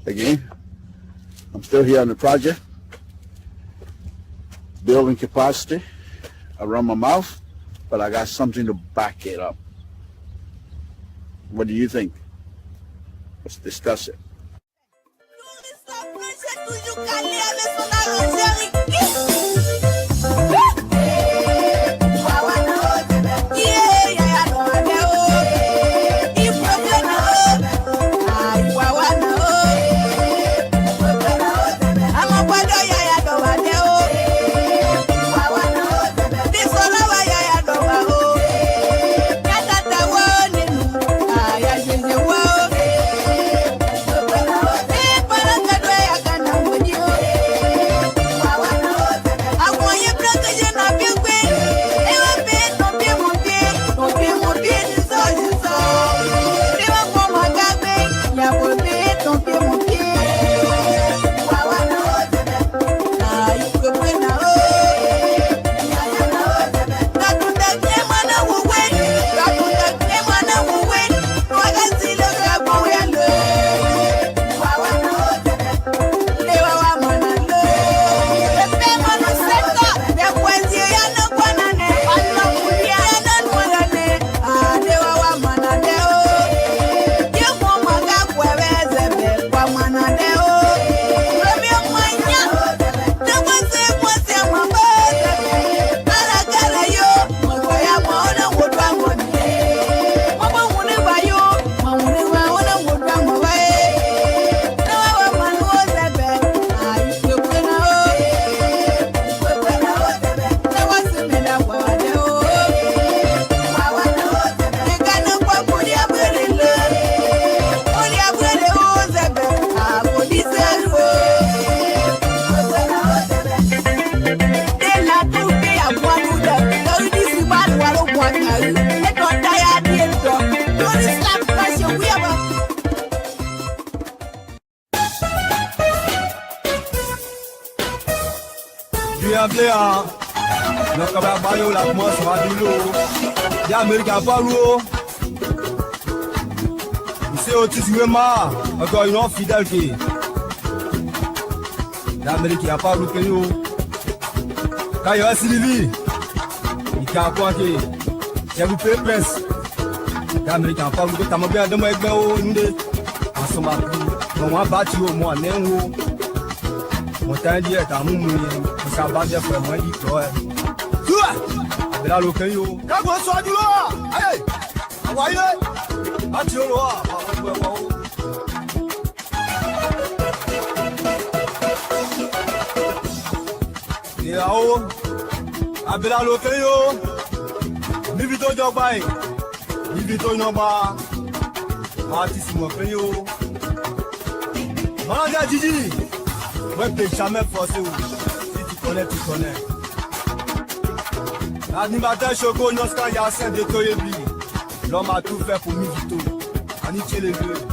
Again, I'm still here on the project, building capacity around my mouth, but I got something to back it up. What do you think? Let's discuss it. Encore une autre fidèle qui l'Amérique n'a pas loupé nous. Quand il y a Sylvie, il y a quoi qui j'ai loupé presse. L'Amérique n'a pas loupé. T'as bien de moi avec nous deux. En ce moment, on va battre au moins néo. Mon temps dit est à mon mouille. On s'en bat bien pour moi dit quoi. Toi, là le caillou. Quand on soit du loin, allez, envoyez. Battu au loin. Yao, abela lokeyo, nibito jobai, nibito nyoba, artiste mo peyo. Manager Gigi, ouais t'es jamais forcé ou, si tu connais, tu connais. L'animateur Choco Noska Yassin de Toyebi, l'homme a tout fait pour Mivito, Aniché les deux.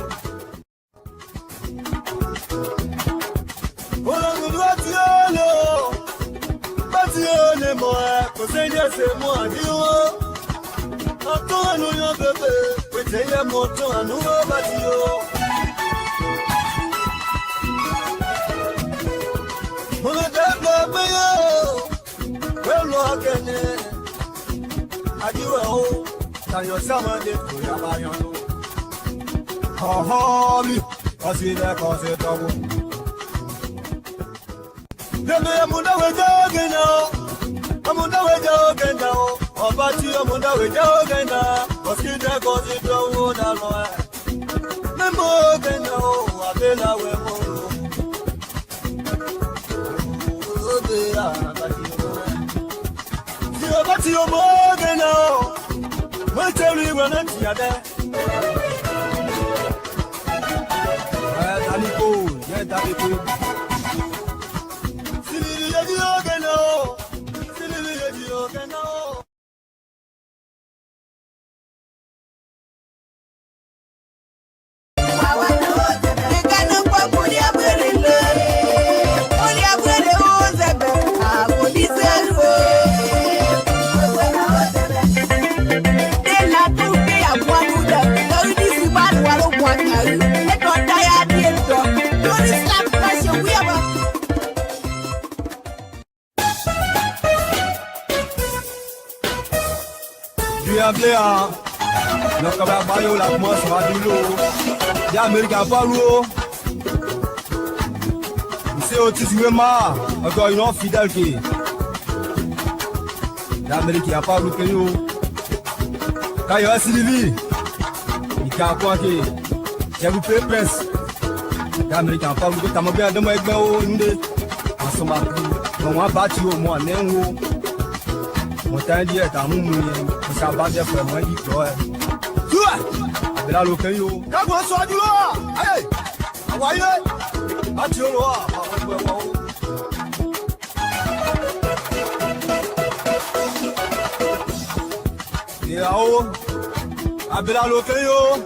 C'est moi, Dieu. Attends, nous y bébé. Peut-être mon temps à nous, Badio. Mon bébé, well, no, Kenny. Adieu, t'as eu ça, mon Dieu, pour y avoir. Oh, lui, parce qu'il est causé de vous. Bébé, mon Dieu, Amunda weja ogenda o, obati amunda weja ogenda, oskide kozi do na loe. Memo ogenda o, abela we mo. Ode abati o. Si obati o mo ogenda o, we tell you when I'm tiade. Daniko, yeah Daniko. Sili yedi ogenda o. bien blé, hein. Donc, comme la baille, la commence à dire l'eau. Il y a Américain pas l'eau. C'est au tissu de ma. Encore une autre fidèle qui. L'Américain pas l'eau que nous. Quand il y a Sylvie, il y a quoi qui. J'ai vous payé presse. L'Américain pas l'eau que t'as bien de moi avec moi. Nous sommes à plus. On va bâtir au moins, néo. Mon temps dit est à nous, ça va bien faire moi, dit toi. Tu là, l'occasion, yo. Quand on soit du loin, allez, envoyez, bâtir au loin. Et là-haut, avec la l'occasion,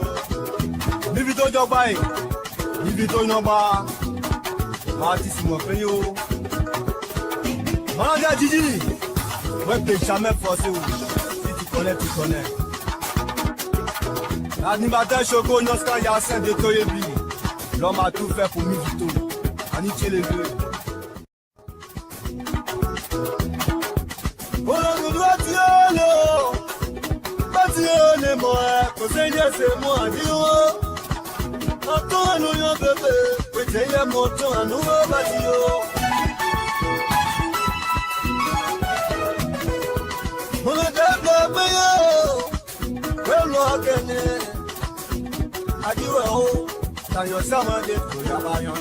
vivito jobai, vivito nomba, martissimo peyo. Maman Gigi. Ouais, t'es jamais forcé. Si tu connais, tu connais. L'animateur Choco, Nosca, Yassin de Toyebi. L'homme a tout fait pour Mivito. Aniché les deux. On doit tirer l'eau. Bâtir moi. Conseiller, c'est moi. Dis-moi. Attends, nous, yon bébé. Pétayer mon temps, un nouveau bâtiment. On a des meilleurs, well, again. I do a hole, and your summer did for your lion.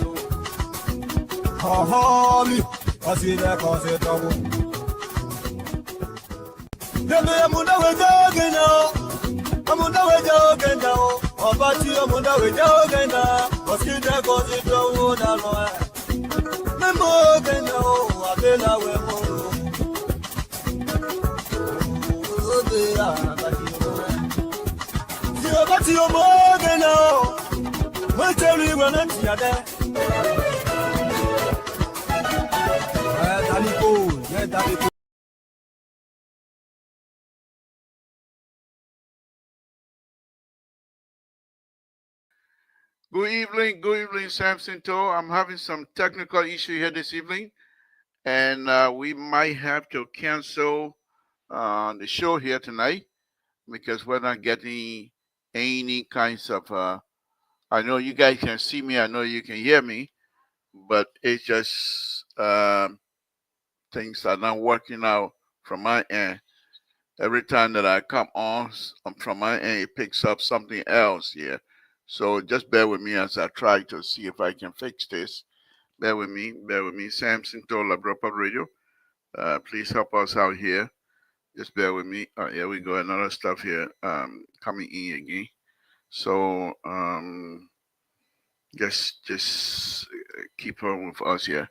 Oh, me, I see that cause it trouble. The man, I'm jogging now. I'm on the way jogging now. Oh, but you, I'm on the way jogging now. Cause you that cause it trouble. Member, now, I feel like we're si o mo gena mo tell you when I'm there. Daniko. Good evening, Samson. I'm having some technical issue here this evening, and we might have to cancel the show here tonight because we're not getting any kinds of. I know you guys can see me. I know you can hear me, but it's just things are not working out from my end. Every time that I come on from my end, it picks up something else here. So just bear with me as I try to see if I can fix this. Bear with me. Samson Tola Drop Up Radio. Please help us out here. Just bear with me. Here we go. Another stuff here coming in again. So just keep on with us here.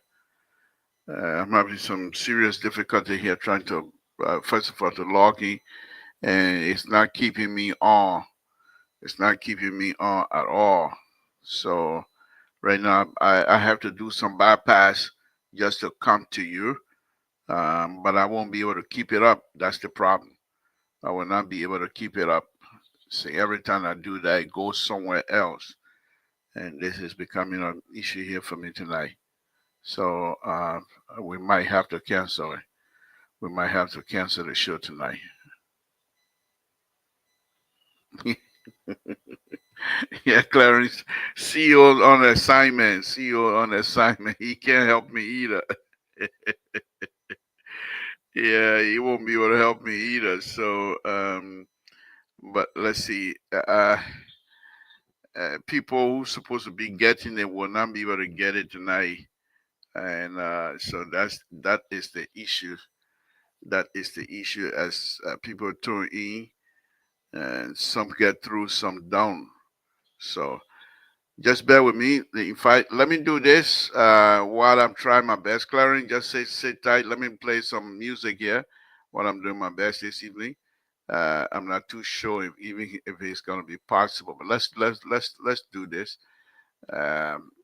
I'm having some serious difficulty here trying to first of all to log in, and it's not keeping me on. It's not keeping me on at all. So right now I have to do some bypass just to come to you, but I won't be able to keep it up. That's the problem. I will not be able to keep it up. See, every time I do that, it goes somewhere else, and this is becoming an issue here for me tonight. So we might have to cancel it. We might have to cancel the show tonight. Yeah, Clarence, CEO on assignment. CEO on assignment. He can't help me either. Yeah, he won't be able to help me either. So, but let's see. People who's supposed to be getting it will not be able to get it tonight, and so that is the issue. That is the issue as people tune in, and some get through, some don't. So just bear with me. Let me do this while I'm trying my best. Clarence, just sit tight. Let me play some music here while I'm doing my best this evening. I'm not too sure if it's going to be possible, but let's do this.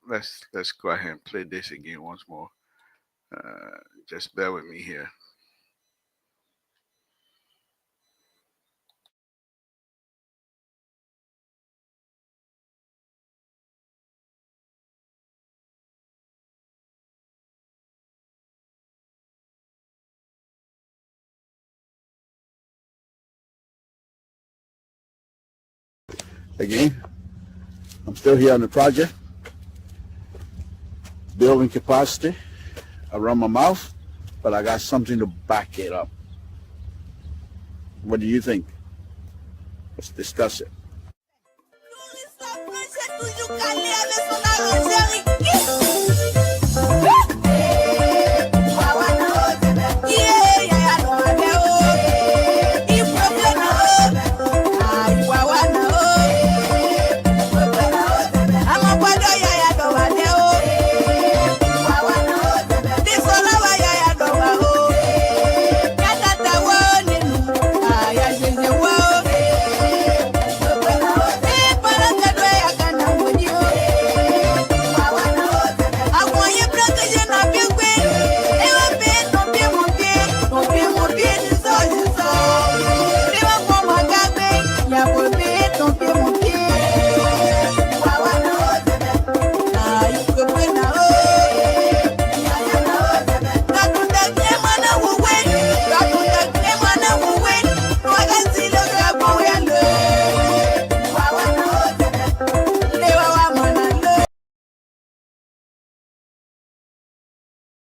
Let's go ahead and play this again once more. Just bear with me here. Again, I'm still here on the project, building capacity around my mouth, but I got something to back it up. What do you think? Let's discuss it.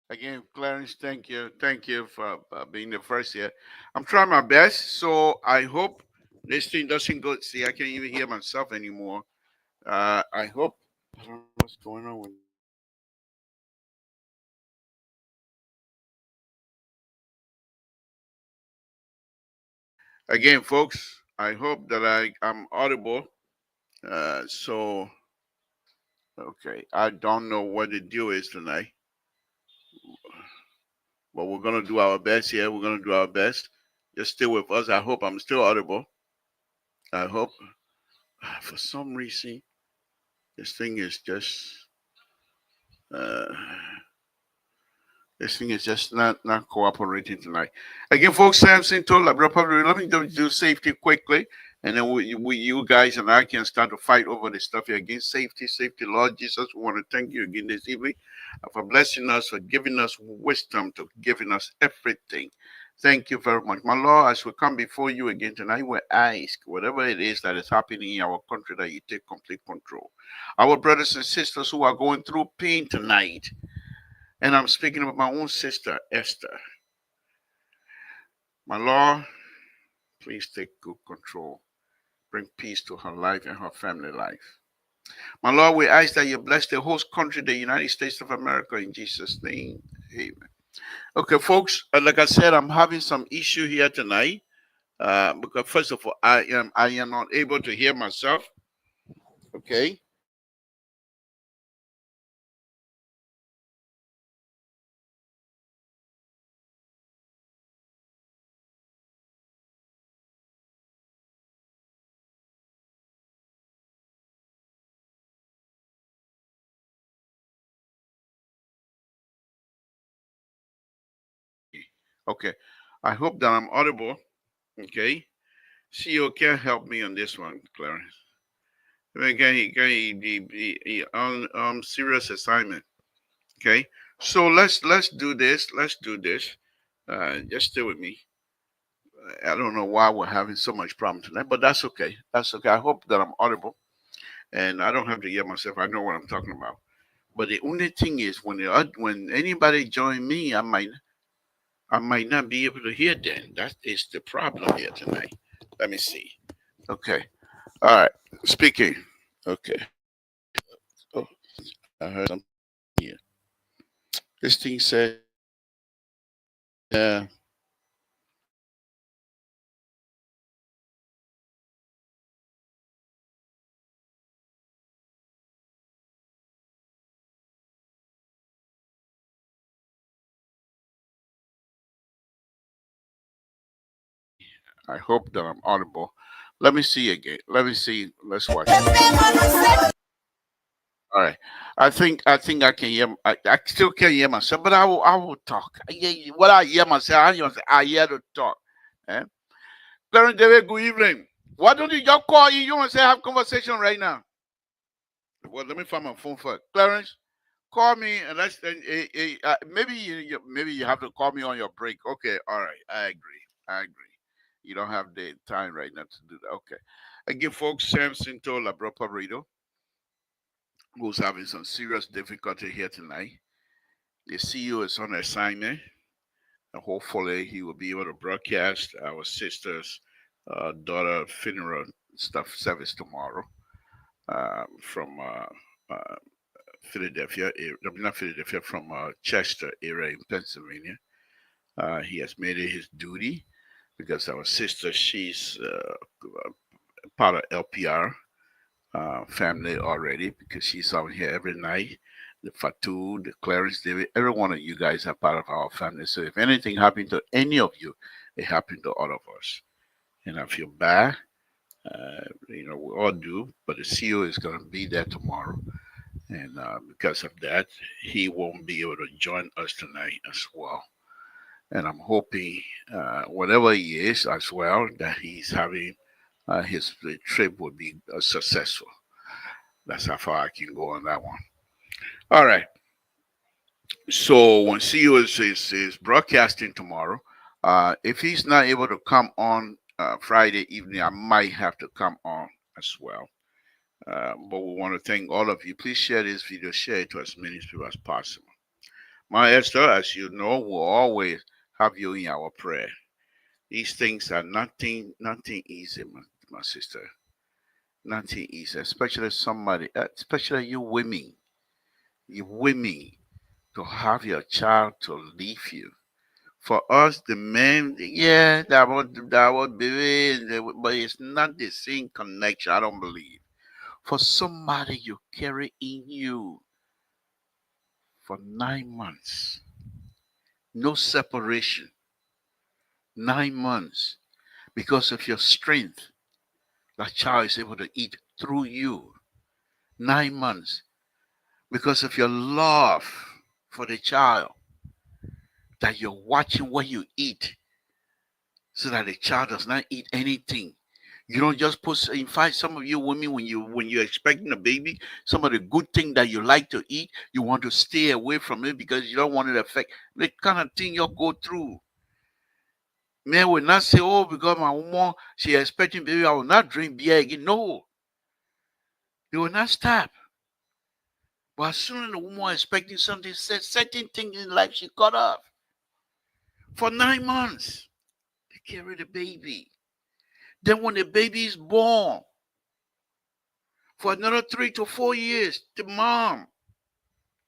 Again, Clarence, thank you for being the first here. I'm trying my best, so I hope this thing doesn't go. See, I can't even hear myself anymore. I hope. I don't know what's going on with. Again, folks, I hope that I'm audible. So okay, I don't know what the deal is tonight, but we're gonna do our best here. We're gonna do our best. Just stay with us. I hope I'm still audible. I hope. For some reason, this thing is just. Uh, This thing is just not cooperating tonight. Again, folks, Samson told probably let me do safety quickly, and then you guys and I can start to fight over this stuff here again. Safety, Lord Jesus. We want to thank you again this evening for blessing us, for giving us wisdom, to giving us everything. Thank you very much, my Lord. As we come before you again tonight, we ask whatever it is that is happening in our country that you take complete control. Our brothers and sisters who are going through pain tonight. And I'm speaking about my own sister, Esther. My Lord, please take good control. Bring peace to her life and her family life. My Lord, we ask that you bless the whole country, the United States of America, in Jesus' name. Amen. Okay, folks, like I said, I'm having some issue here tonight. Because first of all, I am not able to hear myself. Okay. Okay. I hope that I'm audible. Okay. CEO can help me on this one, Clarence. Again, on serious assignment. Okay, so let's do this. Let's do this. Just stay with me. I don't know why we're having so much problem tonight, but that's okay. That's okay. I hope that I'm audible and I don't have to hear myself. I know what I'm talking about. But the only thing is, when anybody join me, I might not be able to hear them. That is the problem here tonight. Let me see. Okay. All right. Speaking. Okay. Oh, I heard something here. This thing said, I hope that I'm audible. Let me see again. Let me see. Let's watch. All right. I think I can hear. I still can't hear myself, but I will talk. What I hear myself, I hear to talk. Eh? Clarence David, good evening. Why don't you just call you? You want to say have conversation right now? Well, let me find my phone first. Clarence, call me and maybe you have to call me on your break. Okay, all right, I agree. You don't have the time right now to do that. Okay, Again, folks, Samson told Labro Pabrito, who's having some serious difficulty here tonight. The CEO is on assignment. And hopefully, he will be able to broadcast our sister's daughter funeral stuff service tomorrow from Philadelphia, not Philadelphia, from Chester area in Pennsylvania. He has made it his duty because our sister, she's part of LPR family already because she's out here every night. The Fatu, the Clarence David, every one of you guys are part of our family. So if anything happened to any of you, it happened to all of us. And I feel bad. We all do, but the CEO is going to be there tomorrow. And because of that, he won't be able to join us tonight as well. And I'm hoping, whatever he is as well, that he's having his trip will be successful. That's how far I can go on that one. All right. So when CEO is broadcasting tomorrow, if he's not able to come on Friday evening, I might have to come on as well. But we want to thank all of you. Please share this video, share it to as many people as possible. My Esther, as you know, will always have you in our prayer. These things are nothing easy, my sister. Nothing easy, especially somebody, especially you women, to have your child to leave you. For us, the men, yeah, that would be, but it's not the same connection. I don't believe. For somebody you carry in you for 9 months, no separation, 9 months, because of your strength, that child is able to eat through you. 9 months, because of your love for the child, that you're watching what you eat so that the child does not eat anything. You don't just put. In fact, some of you women, when you're expecting a baby, some of the good thing that you like to eat, you want to stay away from it because you don't want it to affect the kind of thing you'll go through. Men will not say, "Oh, because my woman she expecting baby, I will not drink beer again." No, they will not stop. But as soon as the woman expecting something, certain things in life she cut off for 9 months. They carry the baby. Then when the baby is born, for another 3 to 4 years, the mom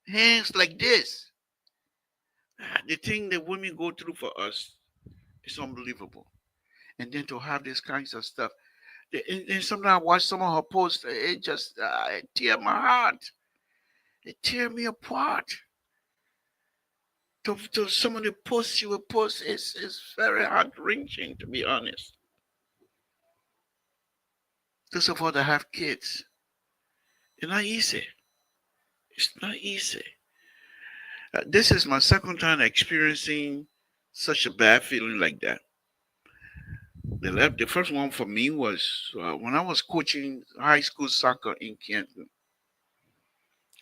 hands like this. The thing that women go through for us is unbelievable. And then to have these kinds of stuff. And sometimes I watch some of her posts, it just it tear my heart. It tear me apart. To some of the posts she will post is very heart wrenching, to be honest. Those of us that have kids, it's not easy. It's not easy. This is my second time experiencing such a bad feeling like that. The first one for me was when I was coaching high school soccer in Canton.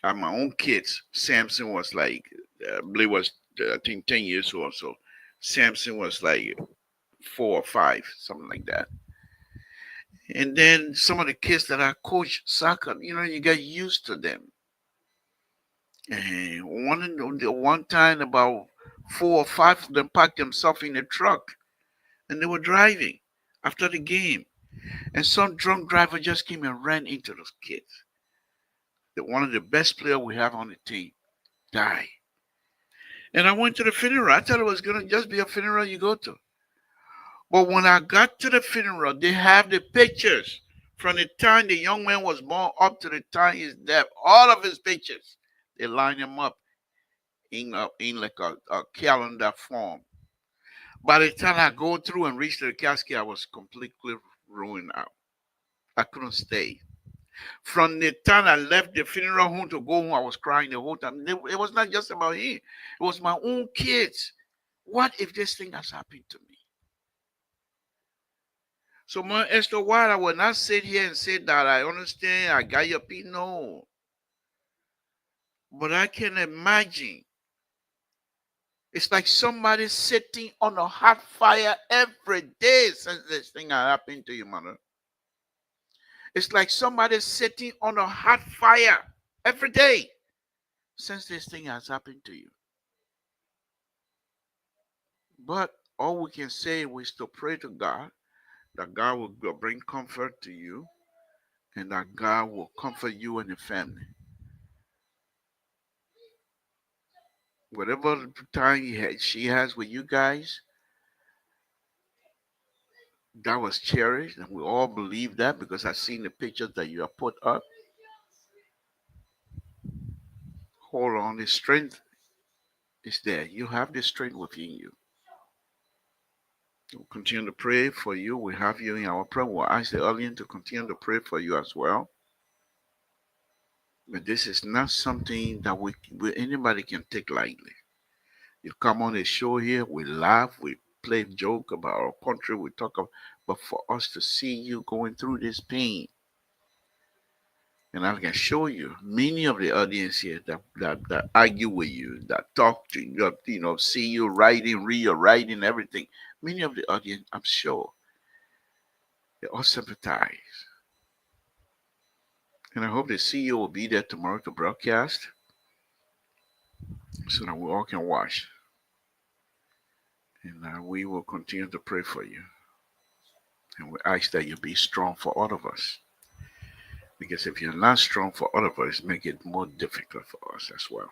I had my own kids. Samson was like, I believe was I think 10 years old. So Samson was like 4 or 5, something like that. And then some of the kids that I coach soccer, you get used to them. And one time, about 4 or 5 of them packed themselves in a truck, and they were driving after the game. And some drunk driver just came and ran into those kids. One of the best players we have on the team died. And I went to the funeral. I thought it was gonna just be a funeral you go to. But when I got to the funeral, they have the pictures from the time the young man was born up to the time he's dead. All of his pictures. They line them up in like a calendar form. By the time I go through and reach the casket, I was completely ruined out. I couldn't stay. From the time I left the funeral home to go home, I was crying the whole time. It was not just about him. It was my own kids. What if this thing has happened to me? So, my Esther, why I will not sit here and say that I understand, I got your people. No. But I can imagine. It's like somebody sitting on a hot fire every day since this thing happened to you, mother. It's like somebody sitting on a hot fire every day since this thing has happened to you. But all we can say is to pray to God that God will bring comfort to you and that God will comfort you and your family. Whatever time she has with you guys, that was cherished, and we all believe that because I've seen the pictures that you have put up. Hold on, the strength is there. You have the strength within you. We'll continue to pray for you. We have you in our prayer. We'll ask the audience to continue to pray for you as well. But this is not something that anybody can take lightly. You come on the show here, we laugh, we play joke about our country, we talk about, but for us to see you going through this pain, and I can show you many of the audience here that argue with you, that talk to you, see you writing, read your writing, everything. Many of the audience, I'm sure, they all sympathize. And I hope the CEO will be there tomorrow to broadcast so that we all can watch. And we will continue to pray for you. And we ask that you be strong for all of us. Because if you're not strong for all of us, make it more difficult for us as well.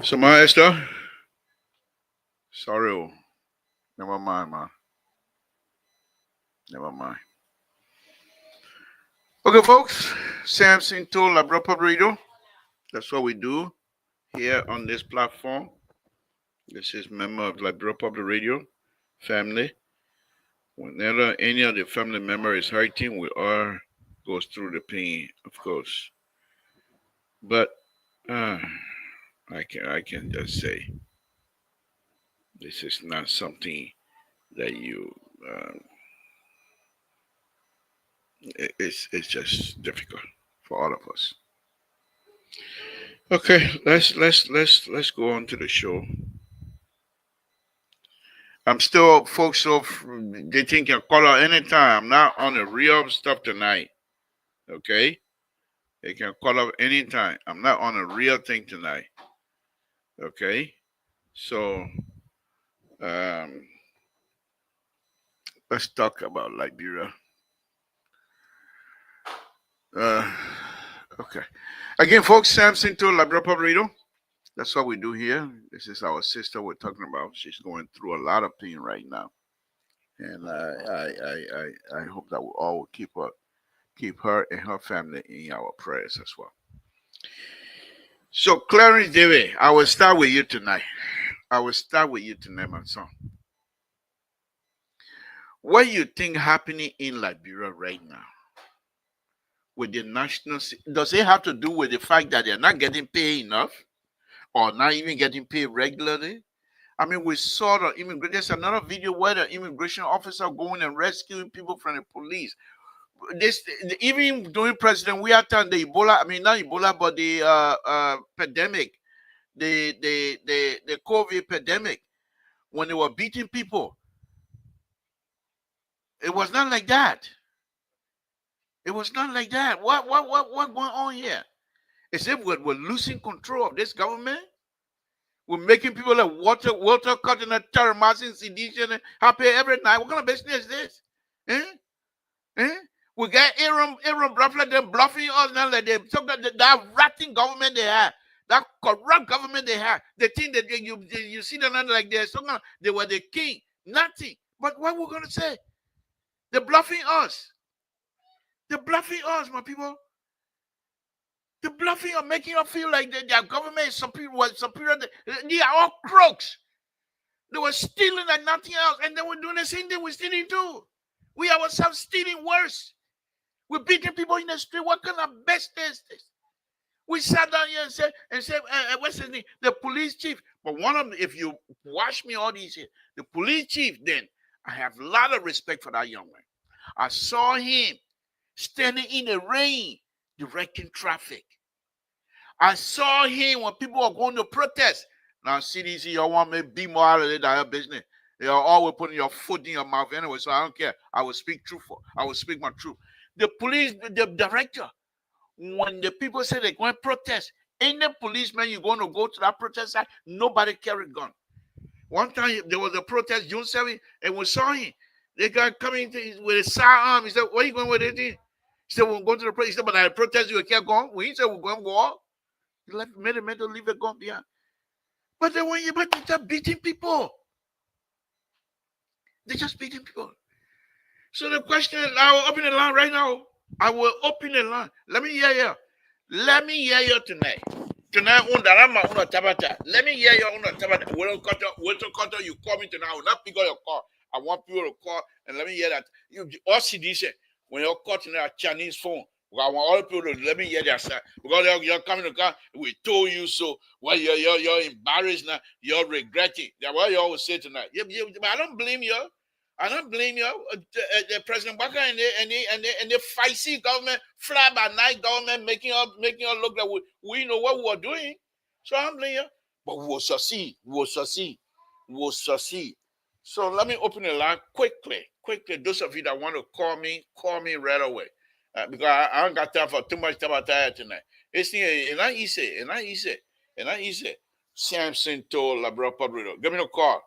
So, my Esther, sorry, never mind, man. Never mind. Okay, folks, Samson told Labra Pabrito. That's what we do here on this platform. This is member of Labra Public Radio family. Whenever any of the family member is hurting, we all goes through the pain, of course. But I can just say this is not something that you. It's just difficult for all of us. Okay, let's go on to the show. I'm still, folks, so they think you can call out anytime. I'm not on the real stuff tonight. Okay? They can call up anytime. I'm not on a real thing tonight. Okay? So, let's talk about Liberia. Okay. Again, folks, Samson to Liberia Pabrito. That's what we do here. This is our sister we're talking about. She's going through a lot of pain right now. And I hope that we all will keep her and her family in our prayers as well. So, Clarence David, I will start with you tonight. My son. What do you think happening in Liberia right now with the national? Does it have to do with the fact that they're not getting paid enough, or not even getting paid regularly? I mean, we saw the immigration. There's another video where the immigration officer going and rescuing people from the police. This even during President Weah the Ebola. I mean, not Ebola, but the pandemic, the COVID pandemic, when they were beating people. It was not like that. It was not like that. What going on here? Is if we're losing control of this government? We're making people like Walter cutting a terrorizing sedition happy every night. What kind of business is this? We got Aaron Bluffler them bluffing us now like they talk that ratting government they have, that corrupt government they have. They think that you see them like they're somehow they were the king. Nothing. But what we're gonna say? They're bluffing us. They're bluffing us, my people. They're bluffing or making us feel like their government is superior. They are all crooks. They were stealing like nothing else, and they were doing the same thing we're stealing too. We ourselves stealing worse. We're beating people in the street. What kind of best is this? We sat down here and said, what's his name? The police chief. But one of them, if you watch me all these years, the police chief, then I have a lot of respect for that young man. I saw him standing in the rain, directing traffic. I saw him when people were going to protest. Now, CDC, y'all want me to be more out of their business. You're always putting your foot in your mouth anyway, so I don't care. I will speak truthful. I will speak my truth. The police, the director, when the people say they're going to protest, any policeman you're going to go to that protest site, nobody carry gun. One time there was a protest, June 7th, and we saw him. They got coming with a sidearm. He said, "Where are you going with it?" He said, "We're going to the protest." He said, "But I protest, you can't go." We said, "We're going to go off." He made a man to leave a gun behind. But then when you but they just beating people. They're just beating people. So the question, I will open the line right now. I will open the line. Let me hear you. Let me hear you tonight. Tonight, tabata. Let me hear you on tabata. When you call me tonight, I will not pick up your call. I want people to call and let me hear that. You all CD say when you're caught in a Chinese phone. I want all people to let me hear their side. Because you're coming to come, we told you so. Well, you're embarrassed now. You're regretting. That's what you always say tonight. I don't blame you. I don't blame you. President Baka and the feisty government, fly by night government, making us look like we know what we're doing. So I don't blame you. But we will succeed. We will succeed. We will succeed. So let me open the line quickly. Those of you that want to call me right away. Because I don't got time for too much time tonight. It's not easy. Samson told Labra Padrino, give me a call.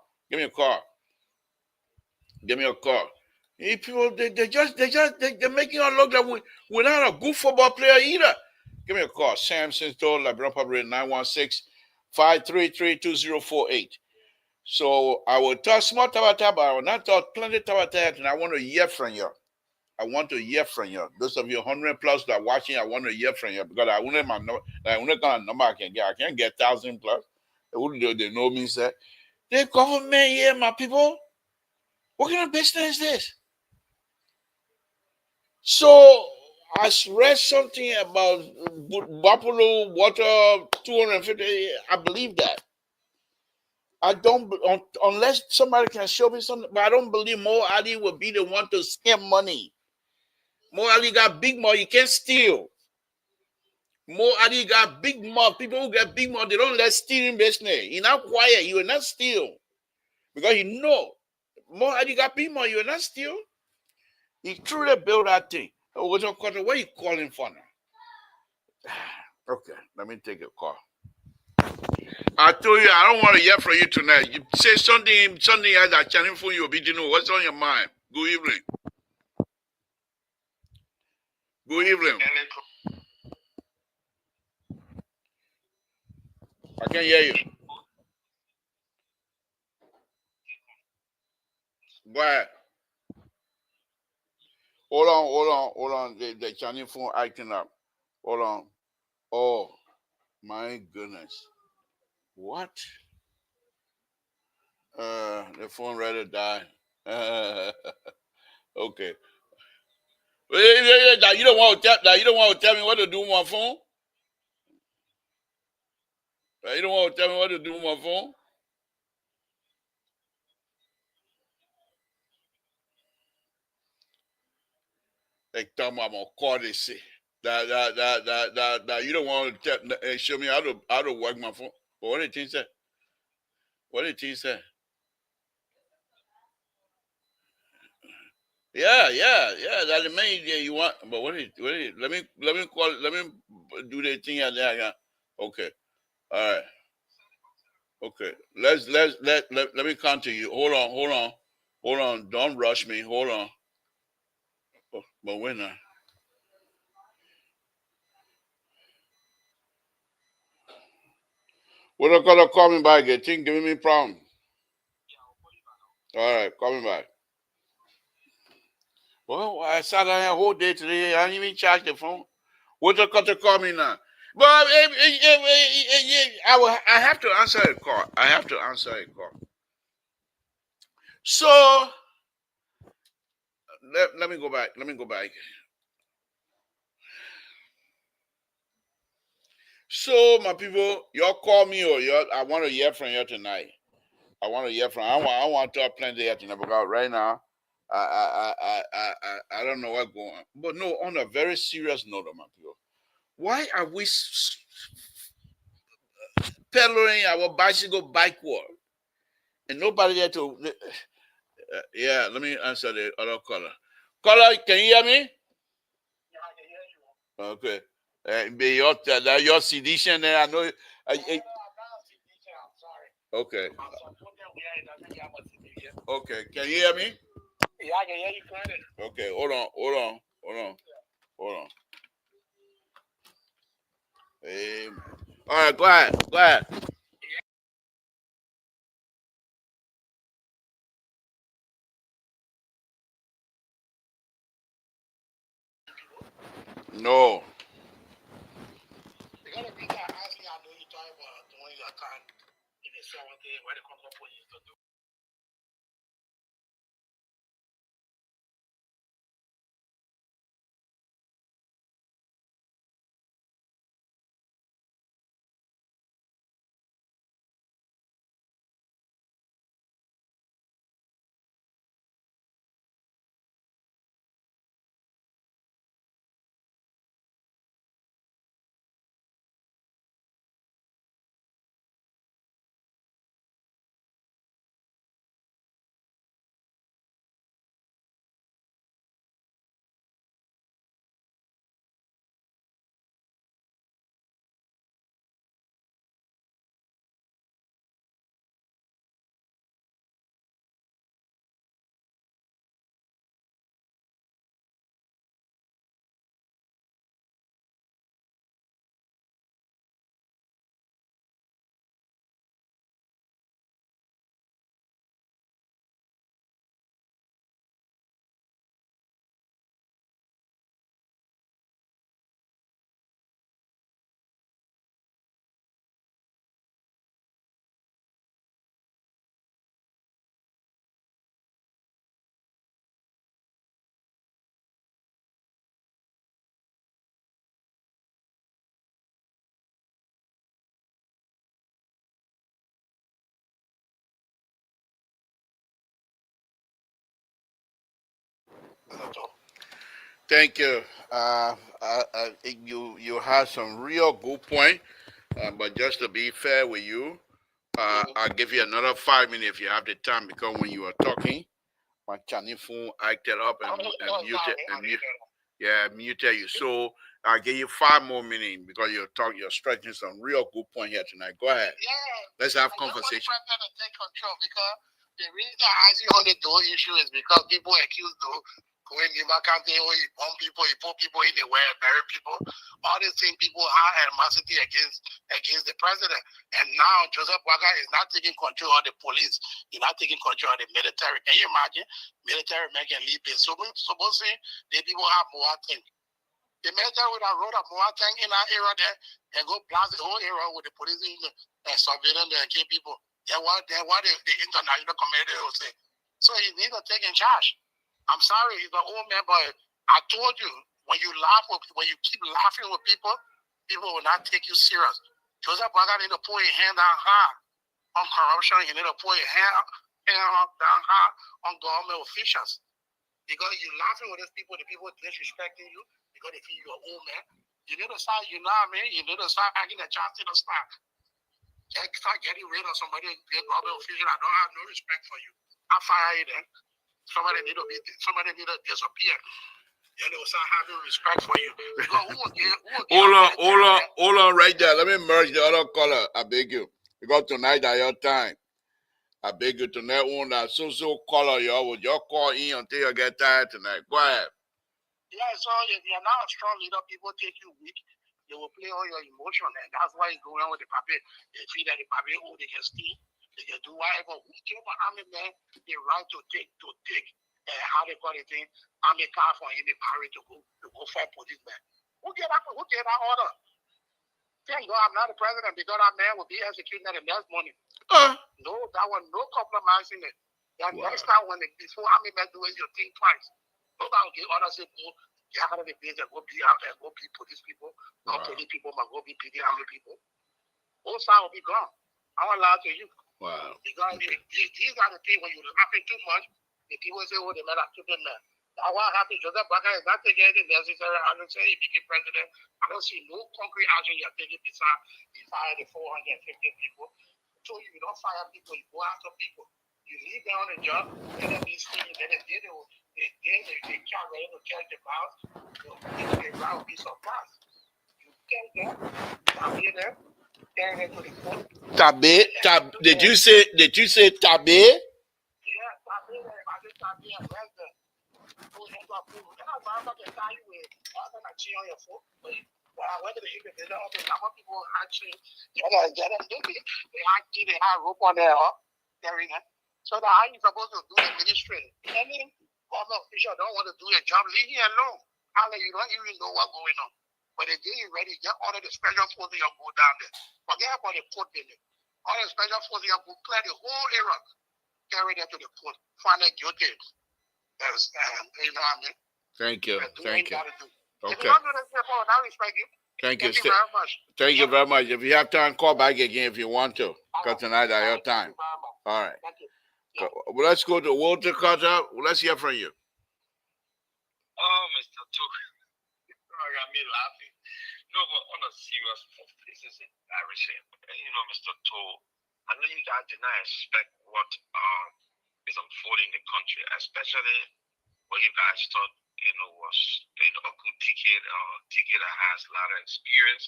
People they're making us look like we're not a good football player either. Give me a call. Samson told Labra Padrino 916-533-2048. So I will talk small tabata, but I will not talk plenty tabata, and I want to hear from you. Those of you 100 plus that are watching, I want to hear from you because I only kind of number I can get. I can't get 1,000 plus. They know me, sir. The government here, my people. What kind of business is this? So I read something about Buffalo water 250. I believe that. I don't unless somebody can show me something, but I don't believe Mo Ali will be the one to scam money. Mo Ali got big money, you can't steal. Mo Ali got big money. People who get big money, they don't let stealing business. You're not quiet, you will not steal. Because you know, Mo Ali got big money, you will not steal. He truly built that thing. What are you calling for now? Okay, let me take a call. I told you I don't want to hear from you tonight. You say something else that challenge for you, but you know what's on your mind. Good evening. Good evening. I can't hear you. Go ahead. Hold on. The Chinese phone acting up. Hold on. Oh my goodness. What? The phone ready to die. Okay. You don't want to tell me what to do with my phone? You don't want to tell me what to do with my phone? Like tell me I'm gonna call this that you don't want to show me how to work my phone. But what did he say? Yeah. That means you want. But what did let me call. Let me do the thing out there. Yeah. Okay. All right. Okay. Let me come to you. Hold on. Don't rush me. Hold on. Oh, but when what are gonna call me back? You think giving me problem? All right, call me back. Well, I sat down here whole day today. I didn't even charge the phone. What's the cut to call me now? But I have to answer a call. So let me go back. So my people, y'all call me or y'all. I want to hear from you tonight. I want to talk plenty here tonight because right now, I don't know what's going on. But no, on a very serious note, my people, why are we peddling our bicycle backward? And nobody there to. Yeah, let me answer the other caller. Caller, can you hear me? Yeah, I can hear you. Okay. Be your sedition there. I know. No, I'm not a CDJ. I'm sorry. Okay. I'm supporting where it doesn't have a CDJ. Okay. Can you hear me? Yeah, I can hear you clearly. Okay. Hold on. All right. Go ahead. No. Because the reason I ask you, I know you're talking about doing your time in the 70 where the Congo police to do. Thank you. You have some real good point. But just to be fair with you, I'll give you another 5 minutes if you have the time because when you were talking, my Chinese phone acted up and muted you. So I'll give you 5 more minutes because you're stretching some real good point here tonight. Go ahead. Yeah. Let's have I don't want the conversation. president to take control because the reason I ask you on the door issue is because people accuse Doe going in my country, oh, he bomb people, he put people in the well, bury people. All these things people have animosity against the president. And now Joseph Waga is not taking control of the police. He's not taking control of the military. Can you imagine? Military men can leave this. So supposing the people have more things. The military would have rolled up more tank in that area there and go blast the whole area with the police and surveillance and kill people. Then what the international community will say. So he needs to take in charge. I'm sorry, he's an old man, but I told you, when you keep laughing with people, people will not take you serious. Joseph Baga need to put his hand down hard on corruption. He need to put his hand down hard on government officials. Because you're laughing with these people, the people disrespecting you, because they feel you're an old man. You need to start, you know what I mean? You need to start acting a child to the start. Start getting rid of somebody, be a government official. I don't have no respect for you. I fire you then. Somebody need to disappear. Then they will start having respect for you. Because who will get Hold on right there. Let me merge the other color. I beg you. Because tonight at your time. I beg you tonight on that so color y'all would y'all call in until you get tired tonight. Go ahead. Yeah, so if you're not a strong leader, people take you weak. They will play all your emotion, and that's why it's going on with the puppet. They feel that the puppet, oh, they can steal, they can do whatever. Who gave an army man the right to take, how they call it, thing, army car for him, the pirate to go fight policemen? Who gave that order? Thank God I'm not the president because that man will be executed the next morning. No, that was no compromising it. That next time before army men do it, you think twice. Nobody will give orders to go get out of the base and go be out and go be police people. Or police people must go be PD army people. Both sides will be gone. I won't lie to you. Wow. Because these are the things when you're laughing too much, the people say, oh, they made a stupid man. That's what happened. Joseph Baga is not taking anything necessary. I don't say he became president. I don't see no concrete action you're taking besides he fired the 450 people. told you don't fire people, you go after people. You leave them on the job, let them be seen, then they can't ready to catch the mouse, they round piece of mouse. You catch them, carry them, carry them to the court. Did you say tabe? Yeah, tabe, I said tabe, arrest them. Pull them to a pool. Then I'm about to tell you, I'm going to cheat on your foot. Whether the individual or some people actually get them, they actually have rope on their carrying it. So that how you supposed to do the ministry? Any government official don't want to do their job, leave you alone. You don't even know what's going on. But the day you're ready, get all of the special forces you go down there. Forget about the court building. All the special forces you go clear the whole area, carry them to the court, find them guilty. Yes, you know what I mean? Thank you. Thank you. Okay. Thank you very much. Thank you very much. If you have time, call back again if you want to. Because tonight I have time. All right. Yeah. Well, let's go to Walter Carter. Let's hear from you. Oh, Mr. Took. Sorry, I mean laughing. No, but on a serious note, this is embarrassing. Mr. Toll, I know you guys did not expect what is unfolding in the country, especially what you guys thought was a good ticket that has a lot of experience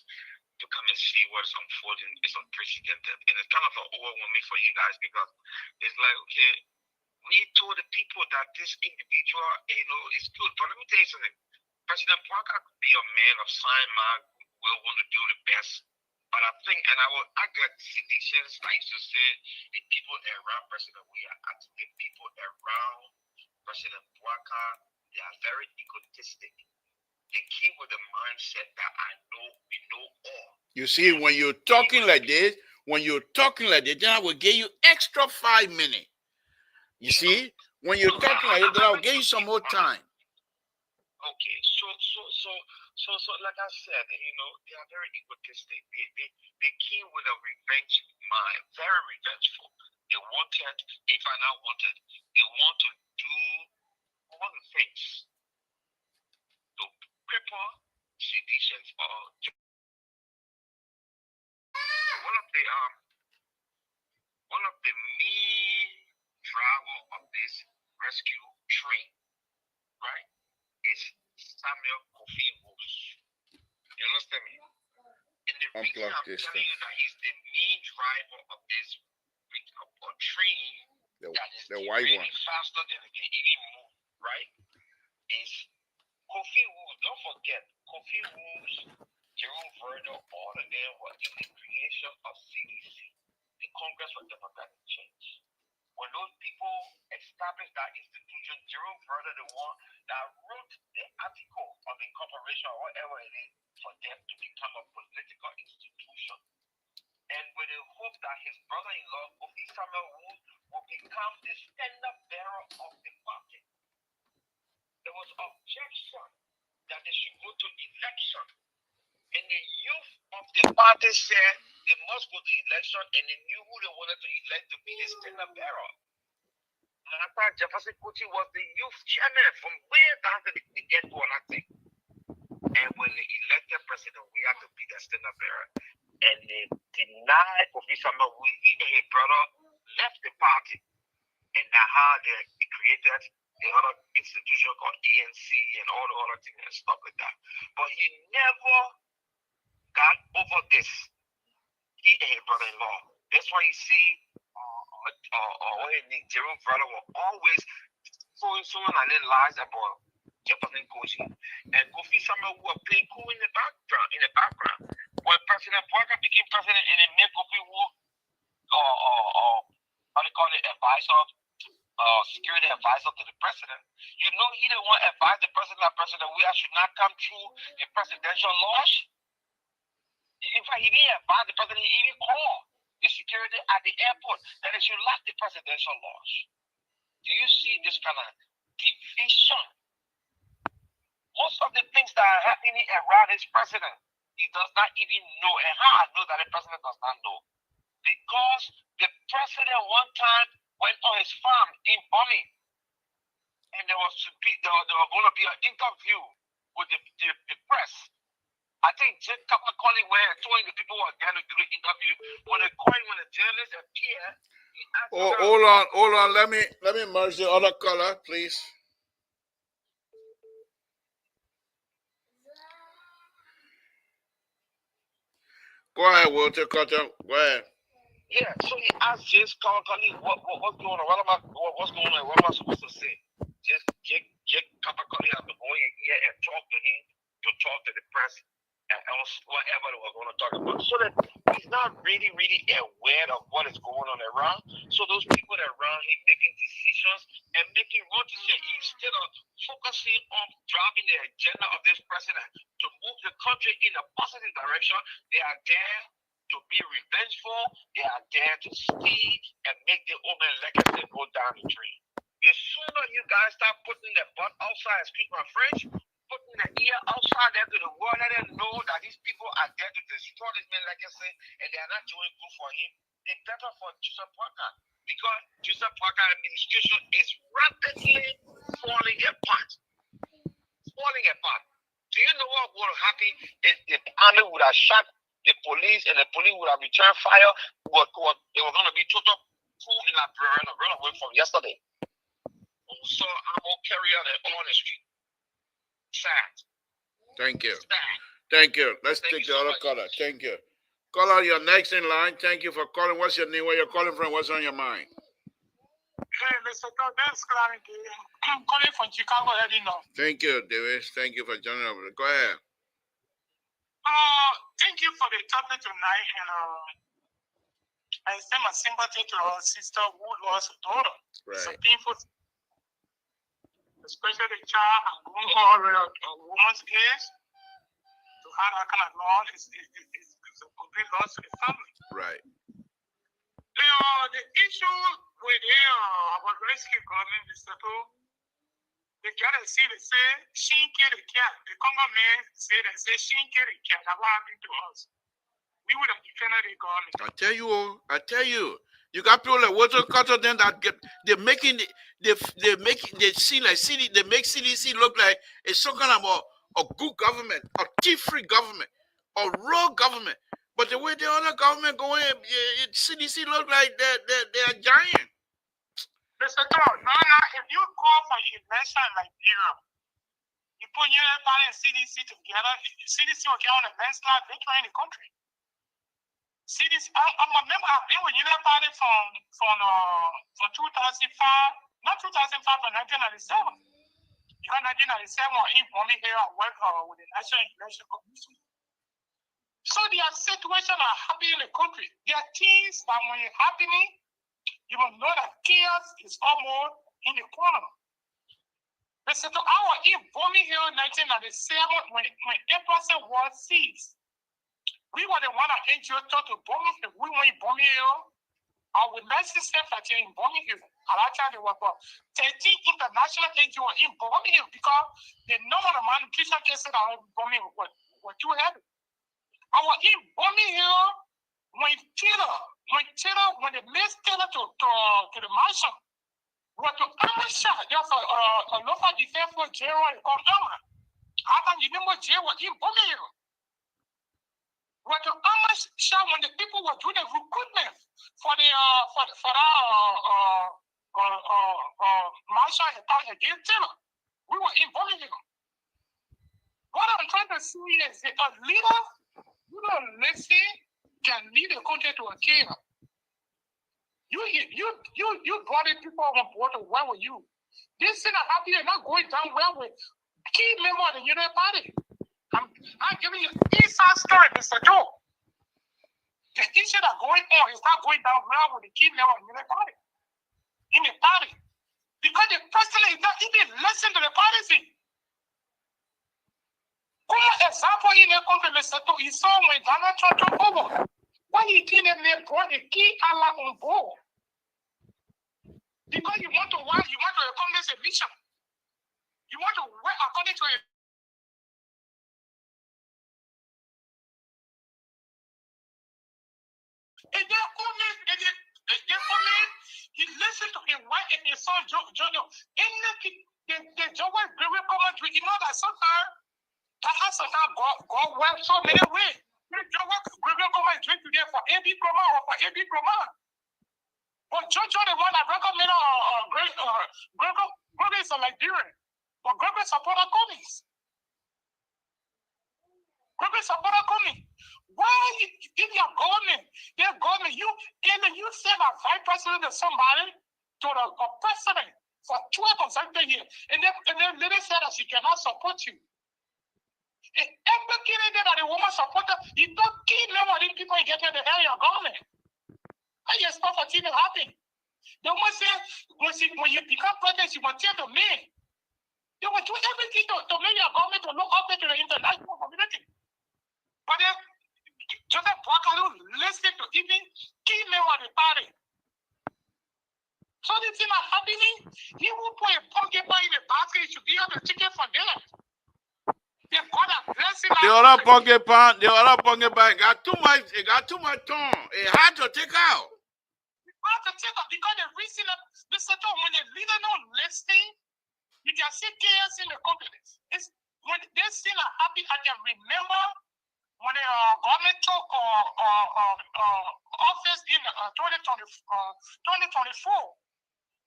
to come and see what's unfolding is unprecedented. And it's kind of overwhelming for you guys because it's like, okay, we told the people that this individual, is good. But let me tell you something. President Parker could be a man of sign mind, will want to do the best. But I think, and I will act like seditious, I used to say, the people around President the people around President Parker, they are very egotistic. They came with a mindset that we know all. You see, when you're talking like this, then I will give you extra 5 minutes. You see, when you're talking like this, then I'll give you some more time. Okay, so like I said, they are very egotistic. They came with a revenge mind, very revengeful. They wanted, if I not wanted, they want to do all the things to cripple seditions or one of the main driver of this rescue train, right, is Samuel Kofi Wolf. You understand me? And the reason I'm telling you that he's the main driver of this train that is really faster than it can even move, right, is Kofi Wolf. Don't forget, Kofi Wolf's Jerome Verder, all of them were in the creation of CDC, the Congress for Democratic Change. When those people established that institution, Jerome Verder, the one that wrote the article of incorporation or whatever it is for them to become a political institution. And with the hope that his brother-in-law, Kofi Samuel Wolf, will become the stand-up bearer of the party. There was objection that they should go to election. And the youth of the party said they must go to election, and they knew who they wanted to elect to be the stand-up bearer. And I thought Jefferson Kuti was the youth chairman from way down to the get-go and I think. And when they elected president, we had to be the stand-up bearer. And they denied Kofi Samuel Wolf. He and his brother left the party. And that's how they created the other institution called ANC and all the other things and stuff like that. But he never got over this. He and his brother-in-law. That's why you see Jerome Verder will always throwing someone like little lies about Jefferson Kuti. And Kofi Samuel will play cool in the background. When President Parker became president and then made Kofi Wolf what they call it, advisor, security advisor to the president, he didn't want to advise the president that President we should not come through the presidential laws. In fact, he didn't advise the president, he even called the security at the airport that they should lock the presidential laws. Do you see this kind of division? Most of the things that are happening around this president, he does not even know. And how I know that the president does not know? Because the president one time went on his farm in Bonny, and there was going to be an interview with the press I think Jake Kapakoli where told the people who are going to do the interview when the journalists appear. Oh, hold on. Let me merge the other color, please. Go ahead, Walter Cutter. Go ahead. Yeah, so he asked Jake Kapakoli what's going on. What's going on? What am I supposed to say? Jake Kapakoli had to go in here and talk to him to talk to the press and else whatever they were going to talk about. So that he's not really aware of what is going on around. So those people that around him making decisions and making wrong decisions instead of focusing on driving the agenda of this president to move the country in a positive direction, they are there to be revengeful. They are there to steal and make the open legacy go down the drain. The sooner you guys start putting the butt outside, excuse my French, putting the ear outside there to the world, let them know that these people are there to destroy this man legacy and they are not doing good for him, it's better for Joseph Parker because Joseph Parker administration is rapidly falling apart. Falling apart. Do you know what would have happened if the army would have shot the police and the police would have returned fire? They were going to be total cool in that run away from yesterday. We saw ammo carrier on the street. Sad. Thank you. Sad. Thank you. Let's take the other caller. Thank you. Caller, you're next in line. Thank you for calling. What's your name? Where you're calling from? What's on your mind? Hey, Mr. Todd, this is Clarity. I'm calling from Chicago, Illinois. Thank you, Davis. Thank you for joining us. Go ahead. Thank you for the topic tonight, and I send my sympathy to our sister who lost her daughter. Right. It's a painful, especially the child has grown over a woman's age. To have that kind of loss is a complete loss to the family. Right. The issue with our rescue government is that they gotta see they say she killed the cat. The Congo man say she killed the cat. That what happened to us. We would have defended the government. I tell you. You got people like Walter Cutter then that they make CDC look like it's some kind of a good government, a thief-free government, a raw government. But the way the other government going, CDC look like they are giant. Mr. Todd, now if you call for election in Liberia, you put everybody and CDC together, CDC will get on a landslide victory in the country. CDC, I'm a member. I've been with everybody from 2005, not 2005, but 1997. Because 1997 when he bombing here, I work with the National Election Commission. So there are situations that happen in the country. There are things that when it's happening, you will know that chaos is almost in the corner. Listen to our bombing here in 1997 when April War ceased. We were the one that NGO thought to bombing here. We went bombing here. Our United States that in bombing here. At that time, there were 13 international NGO in bombing here because the number of malnutrition cases that were bombing were too heavy. Our bombing here when they missed Taylor to the marshal, what to shot just a local defense for general called Emma. How can you remember jail was in bombing here? What to shot when the people were doing the recruitment for the marshal against Taylor. We were in bombing here. What I'm trying to see is that a leader who don't listen can lead the country to a chaos. You brought in people on board to work with you. This thing that happened is not going down well with key members of the United Party. I'm giving you inside story, Mr. Joe. The issue that's going on is not going down well with the key members of the United Party. In the party. Because the president is not even listening to the party. Como example in the country, Mr. Joe, you saw when Donald Trump took over. Why he didn't brought the key Allah on board? Because you want to accomplish a mission. You want to work according to a and then only he listened to his wife and his son Jojo. And the Joe was very common to you know that sometimes Sometimes God works so many ways. Gregory Coleman is doing today for AB Coleman or for AB Coleman. But Jojo, the one that recommended Gregory is a Liberian. But Gregory supported Cummings. Gregory supported Cummings. Why if your government, you send a vice president to somebody, to a president for 12 consecutive years, and then they said that she cannot support you. And every candidate that the woman supported, you don't keep them or these people get in the hell your government. I just thought for things to happen. The woman said, when you become president, she will tell the men. They will do everything to make your government to look up to the international community. But then, Joseph Boakai listen to even key members of the party. So this thing is happening. He will put a pocket in the basket. He should be able to take it from there. They got a blessing. The other pocket pan, got too much tone. It hard to take out. Hard to take out because the reason when the leader not listening, you can see chaos in the company. It's when this thing is happening, I can remember when the government took office in 2024.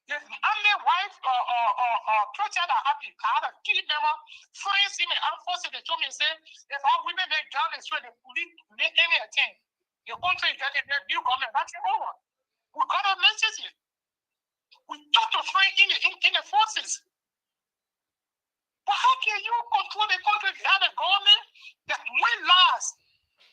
The only wife project that happened, I had a key member, friends in the armed forces, they told me, say, if our women make down the street, the police make anything, the country is getting their new government, that's over. We got a message. We talk to friends in the forces. But how can you control the country if you have a government that will last,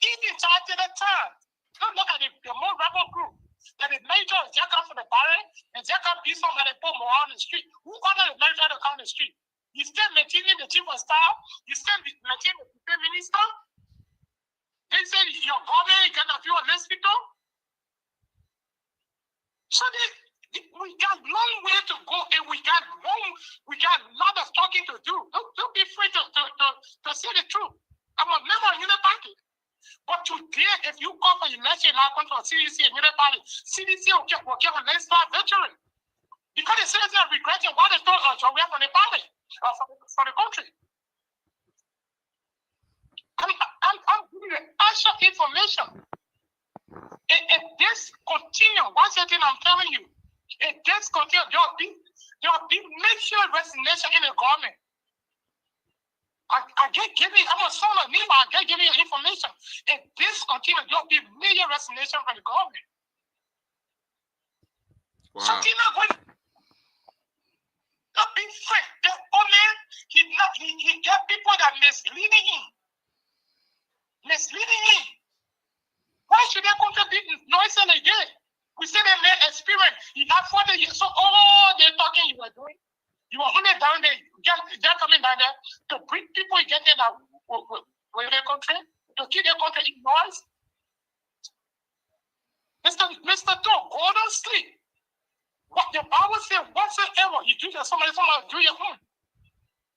even charge at a time? Don't look at the more rebel group. That the major is Jacob for the barren, and Jacob be somebody put more on the street. Who got the major to come on the street? You still maintaining the chief of staff, you still maintaining the prime minister. They say your government can have you a hospital. So we got a long way to go, and we got a lot of talking to do. Don't be afraid to say the truth. I'm a member of the party. But today, if you go for election now, control CDC and other party, CDC will get a next part veteran. Because the citizens are regretting what they told us away from the party, from the country. I'm giving you actual information. If this continue, what's the thing I'm telling you? If this continue, there will be major resignation in the government. I can't give you, I'm a son of Nima, I can't give you information. If this continues, there'll be major resignation from the government. Wow. So he's not going to be fair. The only, he get people that misleading him. Why should they contribute noise in a day? We say they may experience. You have 40 years. So all they're talking you are doing. You are only down there, they're coming down there to bring people get in with their country, to keep their country in noise. Mr. Tom, go don't sleep. What the Bible says, whatsoever you do to somebody do your own.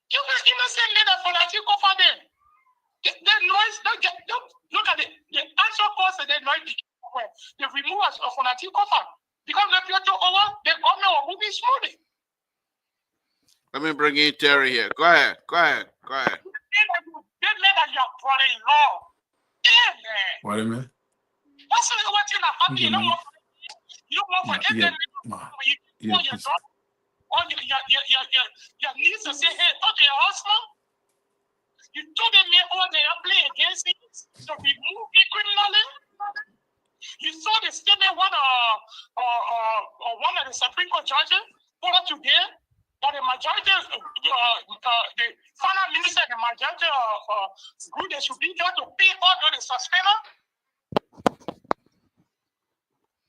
You can innocent leader for that you go for them. The noise, don't look at it. The actual cause of the noise, the removers of Fonati Kofa. Because if you're over, the government will move smoothly. Let me bring in Terry here. Go ahead. They made that your brother-in-law. Amen. What a minute. What's the what you happy? You don't want for every your daughter or your niece to say, hey, talk to your husband. You told them all they are playing against it to remove it criminally. You saw the statement one of the Supreme Court judges put up today. But the majority, the final minister, the majority group, they should be there to pay all the suspender.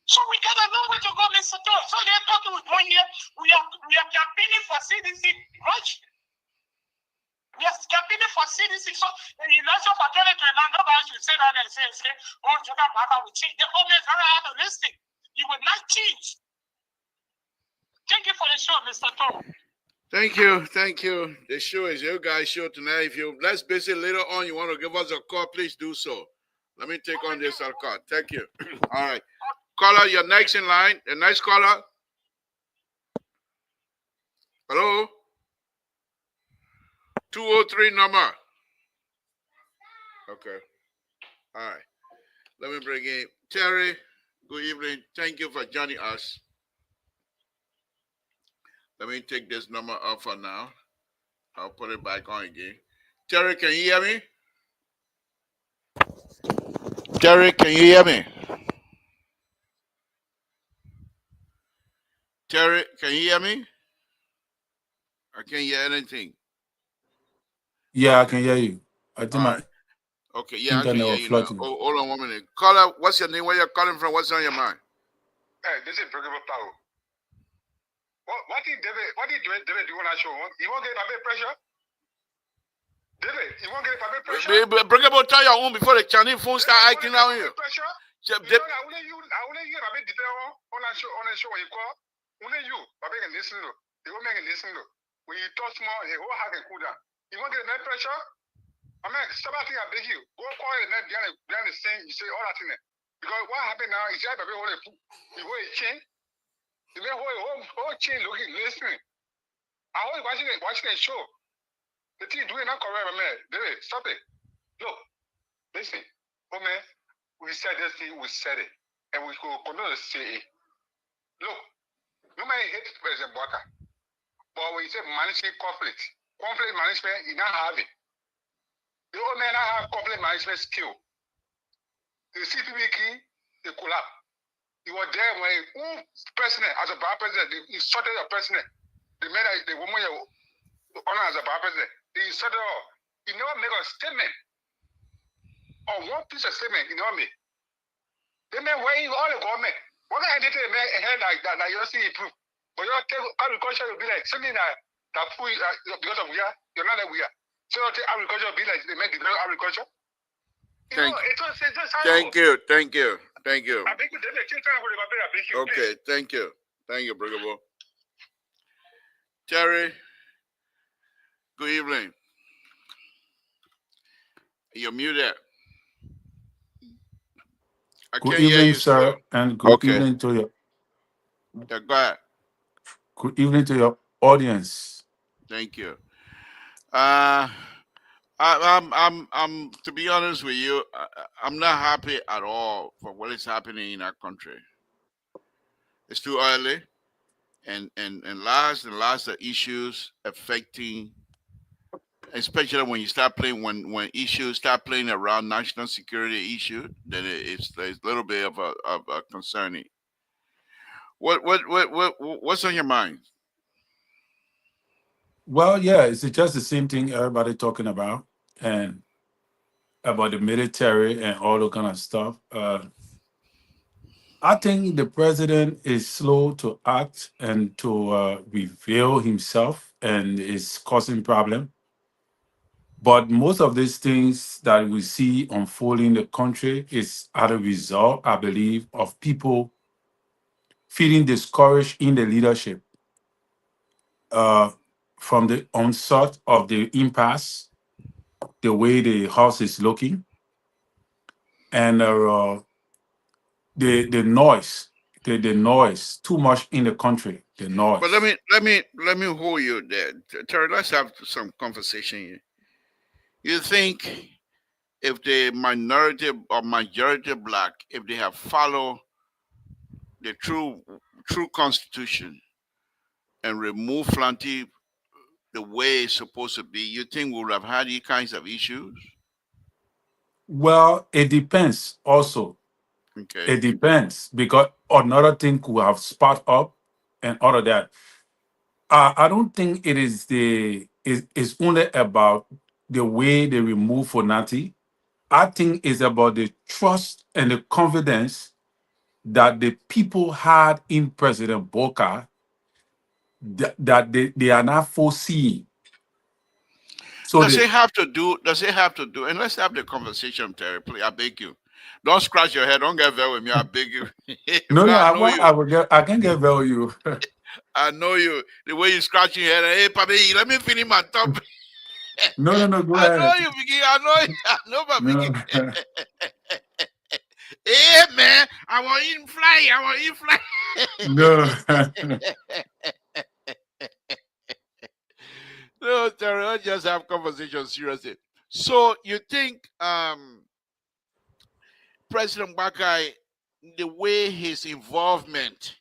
So we got a long way to go, Mr. Todd. So they're talking with 1 year. We are campaigning for CDC, right? We are campaigning for CDC. So the election for 2029, nobody should say that and say, oh, Jacob Baka will change. The only very hard to listen. You will not change. Thank you for the show, Mr. Todd. Thank you. The show is your guys' show tonight. If you let's visit later on, you want to give us a call, please do so. Let me take on this call. Thank you. All right. Caller, you're next in line. The next caller. Hello? 203 number. Okay. All right. Let me bring in Terry. Good evening. Thank you for joining us. Let me take this number off for now. I'll put it back on again. Terry, can you hear me? Terry, can you hear me? Terry, can you hear me? I can't hear anything. Yeah, I Okay. can hear you. I think All my right. Okay. Yeah, I can internet hear was you now. floating. Oh, hold on 1 minute. Caller, what's your name? Where you're calling from? What's on your mind? Hey, this is Brigable Power. What did David do on that show? He won't get a bit pressure? David, he won't get a bit pressure? Bring about tell your own before the Chinese phone start acting out here. Pressure? Yeah, You know, I only you a bit detail on that show when you call. Only you, I can listen to. They won't make it listen to. When you touch more, the whole heart can cool down. You won't get a pressure? I mean, somebody I beg you, go call the net behind the scene, you say all that in it. Because what happened now is that baby hold a you hold a chain, the man whole chain looking, listening. I was watching the show. The thing doing not correct, man. David, stop it. Look, listen. Oh man, we said this thing, we said it. And we could continue to say it. Look, no man hate President Bwaka. But when you say managing conflict management, you not have it. The old man not have conflict management skill. The CPB key, they collapse. You were there when president, as a bad president, they insulted the president. The man, the woman you honor as a bad president, they insulted her. He never make a statement. Or one piece of statement, he never make. They man where all the government. What kind of did man ahead like that you see improve? But your agriculture will be like something that food because of you're not like we are. So agriculture will be like they make develop agriculture. Thank you. Okay, thank you. Thank you, Brigable. Terry, good evening. You're muted. I Good can't hear evening, you sir, still. and good Okay. evening to your Yeah, go ahead. good evening to your audience. Thank you. I'm to be honest with you, I'm not happy at all for what is happening in our country. It's too early, and lots of issues affecting, especially when you start playing when issues start playing around national security issue, then it's a little bit of a concerning. What's on your mind? Well, yeah, it's just the same thing everybody talking about and about the military and all that kind of stuff. I think the president is slow to act and to reveal himself and is causing problem. But most of these things that we see unfolding in the country is as a result, I believe, of people feeling discouraged in the leadership uh, from the onset of the impasse, the way the house is looking, and the noise, the noise too much in the country, the But noise. let me hold you there, Terry. Let's have some conversation here. You think if the minority or majority black, if they have followed the true constitution and removed Flanty the way it's supposed to be, you think we would have had these kinds of issues? Well, it depends also. Okay. It depends because another thing could have sparked up and all of that. I don't think it is it's only about the way they remove Fonati. I think it's about the trust and the confidence that the people had in President Boca that they are not foreseeing. So Does they it have to do? Does it have to do? And let's have the conversation, Terry. Please, I beg you. Don't scratch your head. Don't get there with me. I beg you. no Because no I I, know well, you. I can get value. I know you. The way you scratching your head. Hey, Papi, let me finish my topic. No, go I know ahead. you, Biggie. I know you. I know my No. Biggie. Hey, man. I want to eat fly. I want to eat fly. No. No, Terry, let's just have conversation seriously. So you think President Bakai, the way his involvement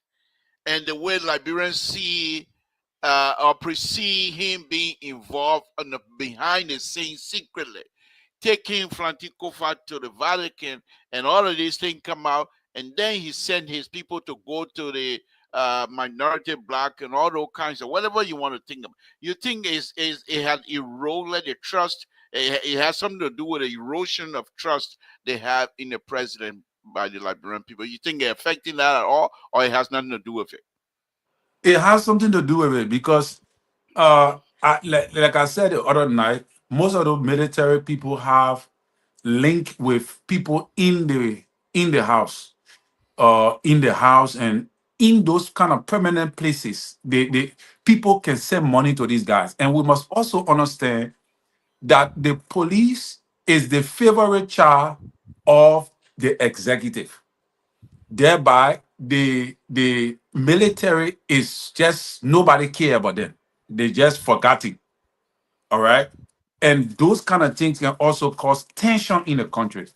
and the way Liberians see or perceive him being involved on the behind the scenes secretly, taking Francisco to the Vatican, and all of these things come out, and then he sent his people to go to the minority black and all those kinds of whatever you want to think of. You think is it had eroded the trust? It has something to do with the erosion of trust they have in the president by the Liberian people. You think it's affecting that at all, or it has nothing to do with it? It has something to do with it because, like I said the other night, most of the military people have link with people in the house, and in those kind of permanent places. They people can send money to these guys, and we must also understand that the police is the favorite child of the executive. Thereby, the military is just nobody care about them. They just forgot it. All right. And those kind of things can also cause tension in the country.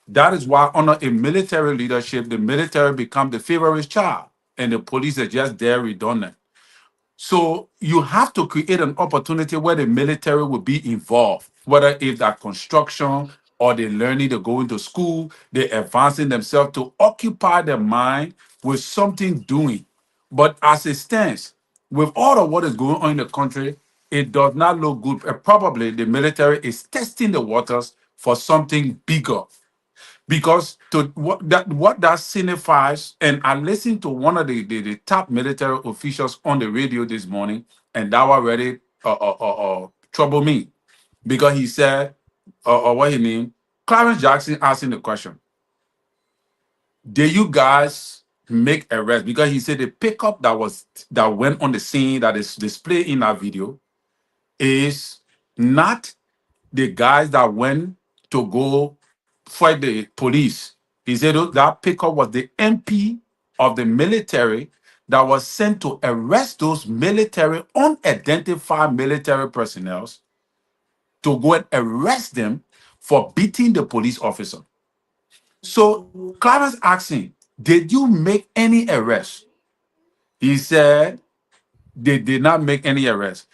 That is why under a military leadership, the military become the favorite child, and the police are just there redundant. So you have to create an opportunity where the military will be involved, whether it's that construction or they learning to go into school, they're advancing themselves to occupy their mind with something doing. But as it stands, with all of what is going on in the country, it does not look good. Probably the military is testing the waters for something bigger, because to what that signifies. And I listened to one of the top military officials on the radio this morning, and that already troubled me, because he said, what he mean, Clarence Jackson asking the question, did you guys make arrest? Because he said the pickup that went on the scene that is displayed in that video is not the guys that went to go fight the police. He said that pickup was the MP of the military that was sent to arrest those military, unidentified military personnel, to go and arrest them for beating the police officer. So Clarence asked him, did you make any arrests? He said they did not make any arrests.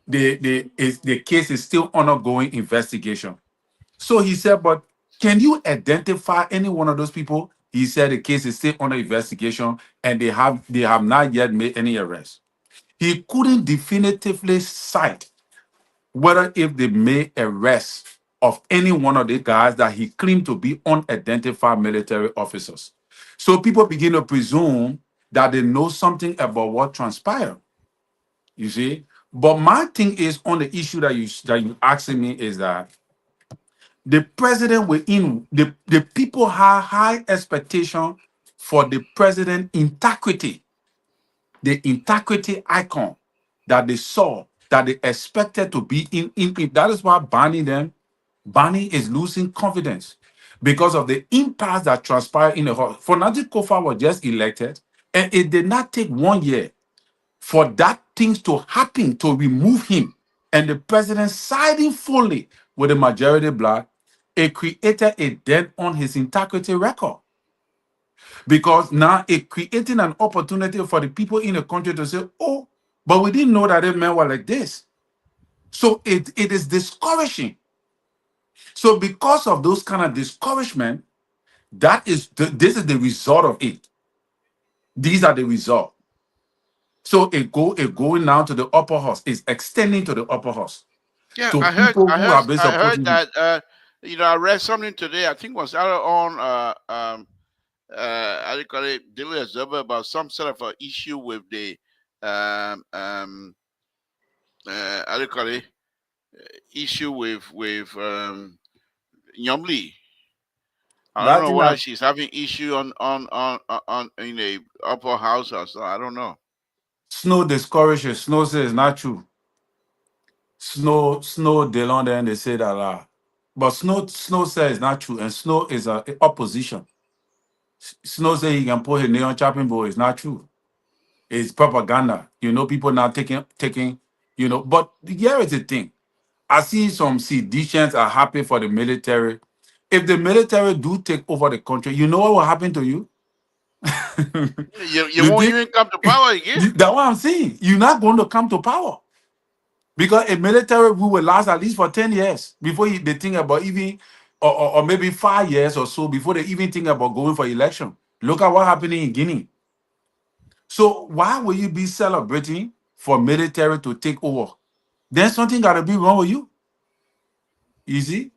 The case is still undergoing investigation. So he said, but can you identify any one of those people? He said the case is still under investigation, and they have not yet made any arrests. He couldn't definitively cite whether if they made arrests of any one of the guys that he claimed to be unidentified military officers. So people begin to presume that they know something about what transpired. You see? But my thing is on the issue that you asking me is that the president within the people have high expectation for the president integrity, the integrity icon that they saw, that they expected to be in. That is why Barney is losing confidence because of the impasse that transpired in the house. Fonati Kofa was just elected, and it did not take 1 year for that things to happen to remove him, and the president siding fully with the majority black. It created a dent on his integrity record, because now it creating an opportunity for the people in the country to say, oh, but we didn't know that the men were like this. So it is discouraging. So because of those kind of discouragement, this is the result of it. These are the result. So it going down to the upper house. It's extending to the upper house, Yeah, to I heard, people I who heard, have been I heard supporting him. that. I read something today. I think it was out on how do you call it, Daily Observer, about some sort of a issue with the how do you call it, issue with Nyomli. I don't That know thing whether that she's having issue on in the upper house or so. I don't know. Snow discourages. Snow says it's not true. Snow Delon then they say that but Snow says it's not true, and Snow is a opposition. Snow say he can put his name on chopping board. It's not true. It's propaganda. People now taking. But here is the thing. I see some seditions are happy for the military. If the military do take over the country, you know what will happen to you? You You won't think even come to power again. that's what I'm saying? You're not going to come to power because a military rule will last at least for 10 years before they think about even, or maybe 5 years or so before they even think about going for election. Look at what happened in Guinea. So why will you be celebrating for military to take over? Then something got to be wrong with you. You see?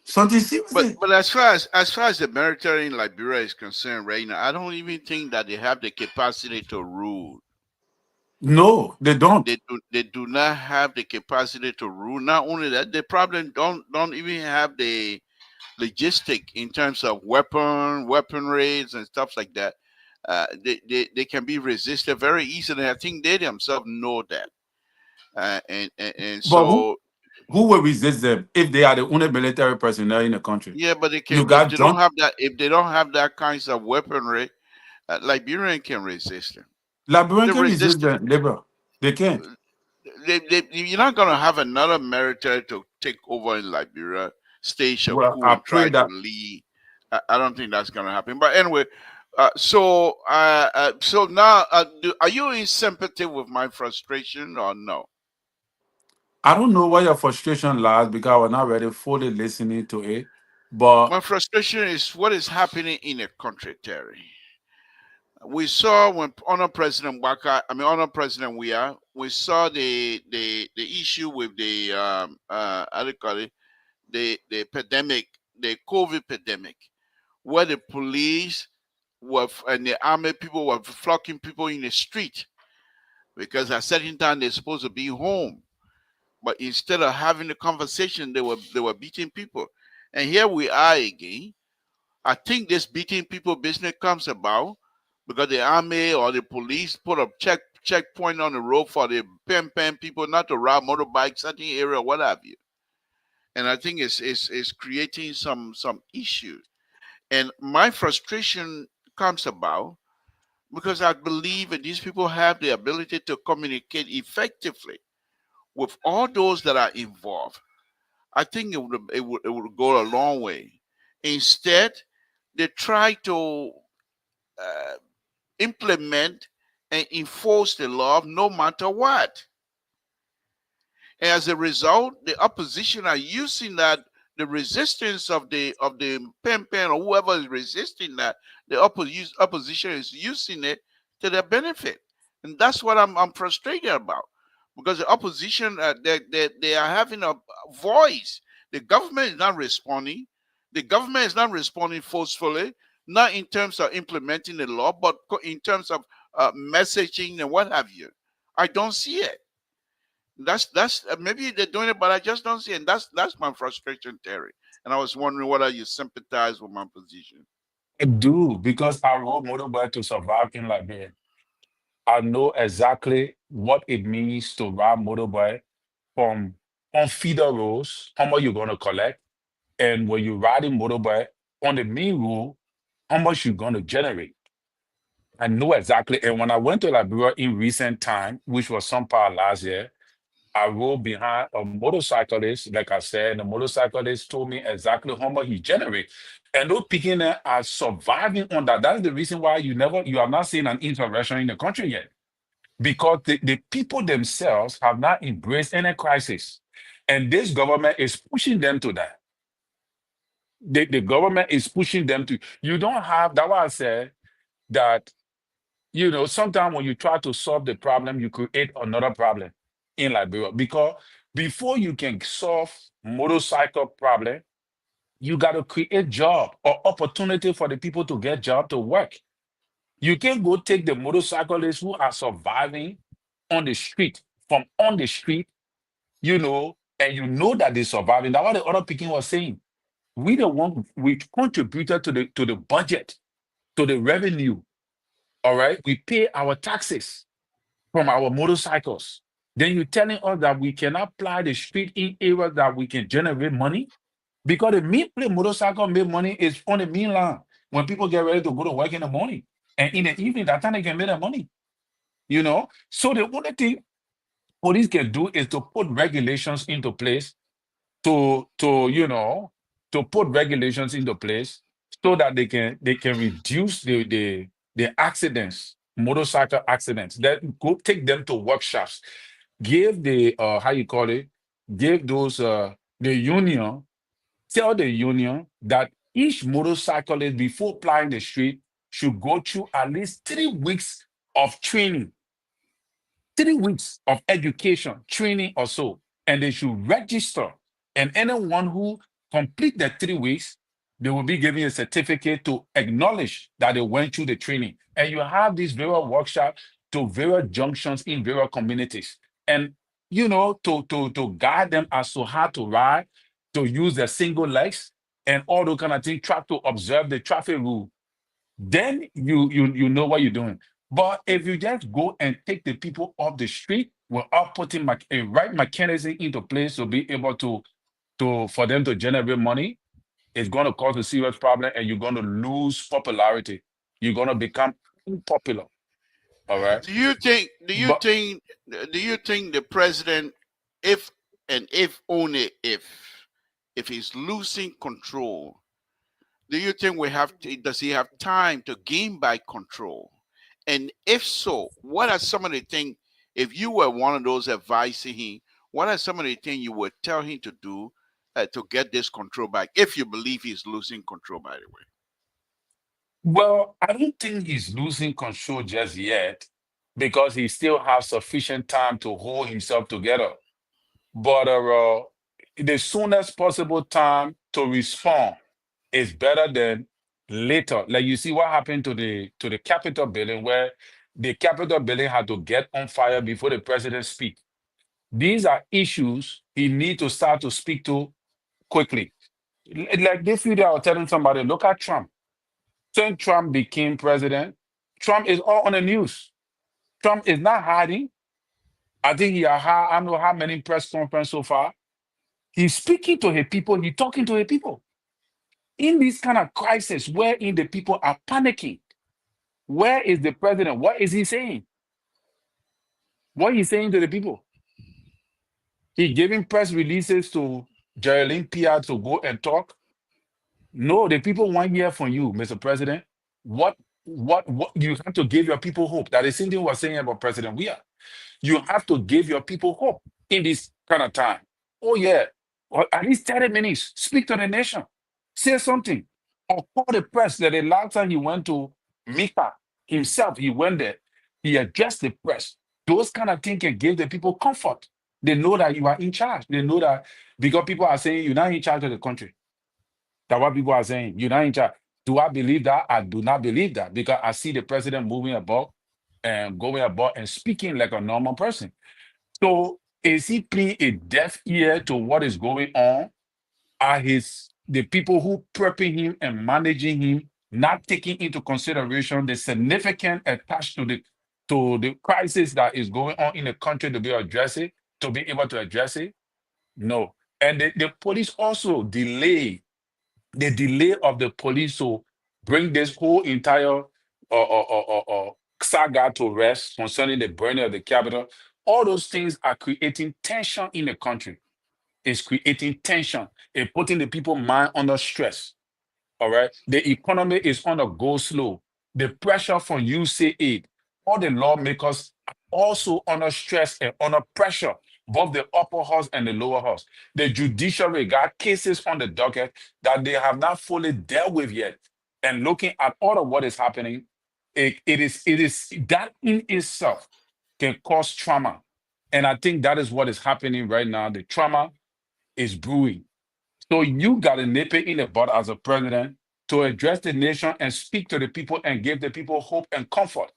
Something seriously. But as far as the military in Liberia is concerned right now, I don't even think that they have the capacity to rule. No, they don't. They do not have the capacity to rule. Not only that, they probably don't even have the logistic in terms of weaponries and stuff like that. They can be resisted very easily. I think they themselves know that. And But who, so who will resist them if they are the only military personnel in the country? yeah, but they You can if got they don't John. have that if they don't have that kinds of weaponry, Liberian can resist them. Liberian They can resist resist them, liberal. They can't. you're not going to have another military to take over in Liberia, stage a Well, coup I and pray try to that lead. I don't think that's going to happen. But anyway, so now, are you in sympathy with my frustration or no? I don't know why your frustration lies because I was not really fully listening to it. But My frustration is what is happening in the country, Terry. We saw when Honor President we saw the issue with the how do you call it, the pandemic, the COVID pandemic, where the police and the army people were flocking people in the street because at certain time they're supposed to be home, but instead of having the conversation, they were beating people, and here we are again. I think this beating people business comes about because the army or the police put a checkpoint on the road for the pen people not to ride motorbikes, certain area, what have you. And I think it's creating some issue. And my frustration comes about because I believe that these people have the ability to communicate effectively with all those that are involved. I think it would go a long way. Instead, they try to uh, implement and enforce the law no matter what. As a result, the opposition are using that the resistance of the pen or whoever is resisting that the opposition is using it to their benefit, and that's what I'm frustrated about because the opposition they are having a voice. The government is not responding. The government is not responding forcefully, not in terms of implementing the law, but in terms of messaging and what have you. I don't see it. That's maybe they're doing it, but I just don't see it. And that's my frustration, Terry. And I was wondering whether you sympathize with my position. I do because I role model boy to survive in Liberia. I know exactly what it means to ride motorbike from on feeder roads, how much you're gonna collect, and when you're riding motorbike on the main road, how much you're gonna generate. I know exactly. And when I went to Liberia in recent time, which was some part last year, I rode behind a motorcyclist. Like I said, the motorcyclist told me exactly how much he generates. And those picking there are surviving on that. That's the reason why you are not seeing an intervention in the country yet. Because the people themselves have not embraced any crisis. And this government is pushing them to that. The government is pushing them to, you don't have, that's why I said that, sometimes when you try to solve the problem, you create another problem in Liberia. Because before you can solve motorcycle problem, you got to create job or opportunity for the people to get job to work. You can't go take the motorcyclists who are surviving on the street, from on the street, and you know that they're surviving. That's what the other picking was saying. We the one we contributed to the budget, to the revenue. All right. We pay our taxes from our motorcycles. Then you're telling us that we cannot apply the street in areas that we can generate money? Because the main place motorcycle make money is on the mainland when people get ready to go to work in the morning. And in the evening, that time they can make their money. So the only thing police can do is to put regulations into place to put regulations into place so that they can reduce the accidents, motorcycle accidents. That go take them to workshops, give the how you call it, give those the union, tell the union that each motorcyclist before plying the street should go through at least 3 weeks of training, 3 weeks of education, training or so, and they should register. And anyone who complete the 3 weeks, they will be given a certificate to acknowledge that they went through the training. And you have these various workshops to various junctions in various communities. And to guide them as to how to ride, to use their single legs, and all those kind of things, try to observe the traffic rule, then you know what you're doing. But if you just go and take the people off the street without putting a right mechanism into place to be able to for them to generate money, it's going to cause a serious problem, and you're going to lose popularity. You're going to become unpopular. All right. Do you think? Do you But think? Do you think the president, if and if only if he's losing control, do you think does he have time to gain back control? And if so, what are some of the things, if you were one of those advising him, what are some of the things you would tell him to do to get this control back, if you believe he's losing control, by the way? well, I don't think he's losing control just yet because he still has sufficient time to hold himself together. But the soonest possible time to respond is better than later. Like you see what happened to the Capitol building, where the Capitol building had to get on fire before the president speak. These are issues he need to start to speak to quickly. Like this video, I was telling somebody, look at Trump. Since Trump became president, Trump is all on the news. Trump is not hiding. I think he had, I don't know how many press conferences so far. He's speaking to his people. He's talking to his people. In this kind of crisis, wherein the people are panicking, where is the president? What is he saying? What he's saying to the people? He giving press releases to Geraldine Pierre to go and talk. No, the people want to hear from you, Mr. President. What you have to give your people hope. That is something was saying about President Weah. You have to give your people hope in this kind of time. Oh, yeah. Or at least 30 minutes. Speak to the nation. Say something. Or call the press. That the last time he went to Mika himself, he went there. He addressed the press. Those kind of things can give the people comfort. They know that you are in charge. They know that because people are saying you're not in charge of the country. That's what people are saying. You're not in charge. Do I believe that? I do not believe that because I see the president moving about and going about and speaking like a normal person. So is he paying a deaf ear to what is going on? Are the people who prepping him and managing him not taking into consideration the significance attached to the crisis that is going on in the country to be able to address it? No. And the police also the delay of the police to bring this whole entire saga to rest concerning the burning of the Capitol, all those things are creating tension in the country. It's creating tension. It's putting the people mind under stress. All right. The economy is on a go slow. The pressure from USAID, all the lawmakers are also under stress and under pressure, both the upper house and the lower house. The judiciary got cases on the docket that they have not fully dealt with yet. And looking at all of what is happening, it is that in itself can cause trauma. And I think that is what is happening right now. The trauma is brewing. So you got to nip it in the bud as a president to address the nation and speak to the people and give the people hope and comfort.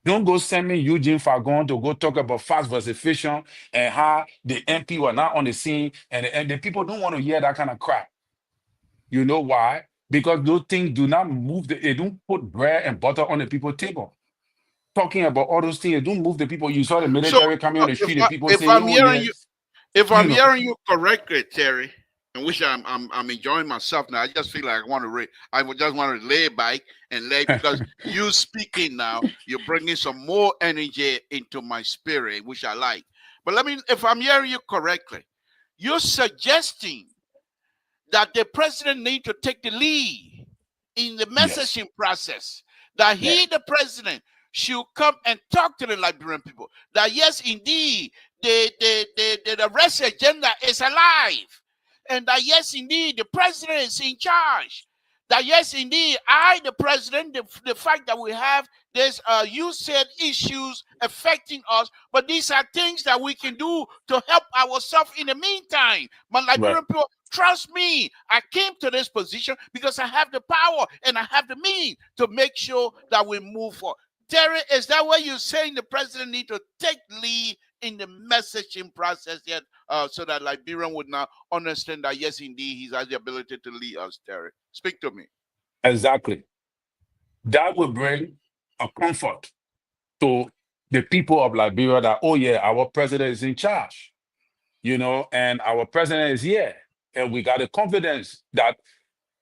Don't go send me Eugene Fagon to go talk about fast versus fission and how the MP were not on the scene. And the people don't want to hear that kind of crap. You know why? Because those things do not move, they don't put bread and butter on the people's table. Talking about all those things, it don't move the people. You saw the So military coming on the if street, the people if say, I'm oh, hearing yeah, you, if you I'm know. hearing you correctly, Terry, in which I'm enjoying myself now. I just feel like I would just want to lay back and lay, because you speaking now, you're bringing some more energy into my spirit, which I like. But if I'm hearing you correctly, you're suggesting that the president need to take the lead in the Yes. messaging process, that Yeah. he, the president, should come and talk to the Liberian people. That yes, indeed, the rest agenda is alive. And that yes, indeed, the president is in charge. That yes, indeed, I, the president, the fact that we have this, you said, issues affecting us, but these are things that we can do to help ourselves in the meantime. My Right. Liberian people, trust me, I came to this position because I have the power and I have the means to make sure that we move forward. Terry, is that what you're saying? The president need to take lead in the messaging process yet, so that Liberian would now understand that yes, indeed, he has the ability to lead us. Terry, speak to me. Exactly. That will bring a comfort to the people of Liberia that, oh yeah, our president is in charge, and our president is here. And we got the confidence that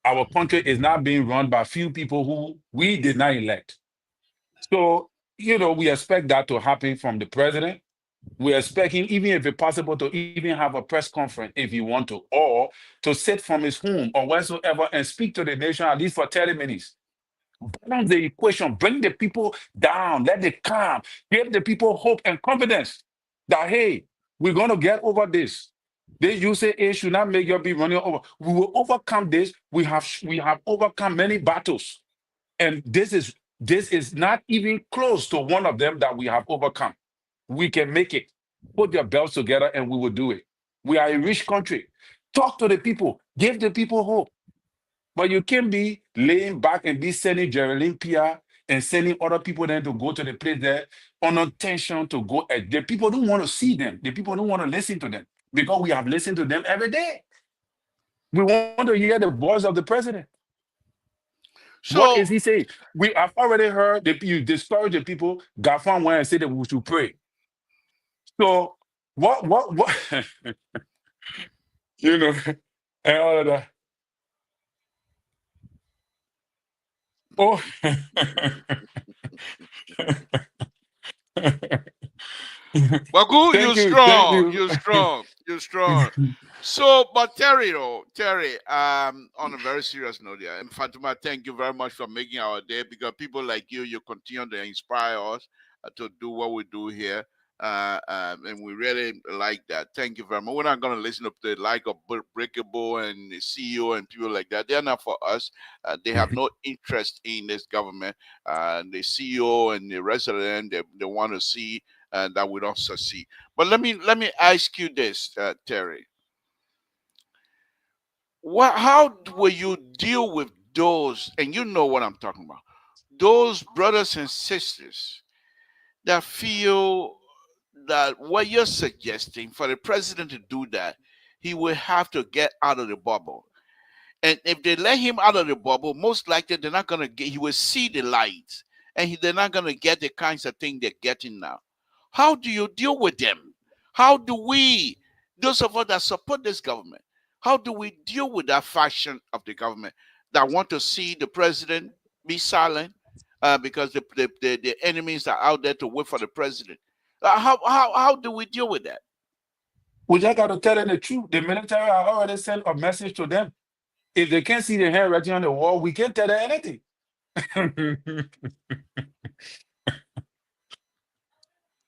our country is not being run by few people who we did not elect. So, we expect that to happen from the president. We're expecting, even if it's possible, to even have a press conference if you want to, or to sit from his home or wheresoever and speak to the nation at least for 30 minutes. Balance the equation, bring the people down, let it calm, give the people hope and confidence that, hey, we're going to get over this. They you say it should not make you be running over. We will overcome this. We have overcome many battles, and this is not even close to one of them that we have overcome. We can make it. Put your belts together and we will do it. We are a rich country. Talk to the people, give the people hope. But you can't be laying back and be sending Geraldine Pia and sending other people then to go to the place there on attention to go. The people don't want to see them. The people don't want to listen to them because we have listened to them every day. We want to hear the voice of the president. What is he So, saying? We have already heard that you discourage the people. Gafan went and said that we should pray. So what you know and all of that. Oh, Bagu, thank you you, thank strong, you. you strong, you strong. So, but Terry, though, Terry, on a very serious note, yeah, and Fatima, thank you very much for making our day, because people like you continue to inspire us to do what we do here. And we really like that. Thank you very much. We're not going to listen up to the like of Breakable and the CEO and people like that. They're not for us. They have no interest in this government. The CEO and the rest of them, they want to see that we don't succeed. But let me ask you this, Terry. How will you deal with those? And you know what I'm talking about. Those brothers and sisters that feel that what you're suggesting for the president to do that, he will have to get out of the bubble. And if they let him out of the bubble, most likely they're not gonna get. He will see the light, and they're not gonna get the kinds of thing they're getting now. How do you deal with them? How do we, those of us that support this government, how do we deal with that faction of the government that want to see the president be silent, because the enemies are out there to wait for the president? How do we deal with that? We just got to tell them the truth. The military have already sent a message to them. If they can't see the handwriting on the wall, we can't tell them anything.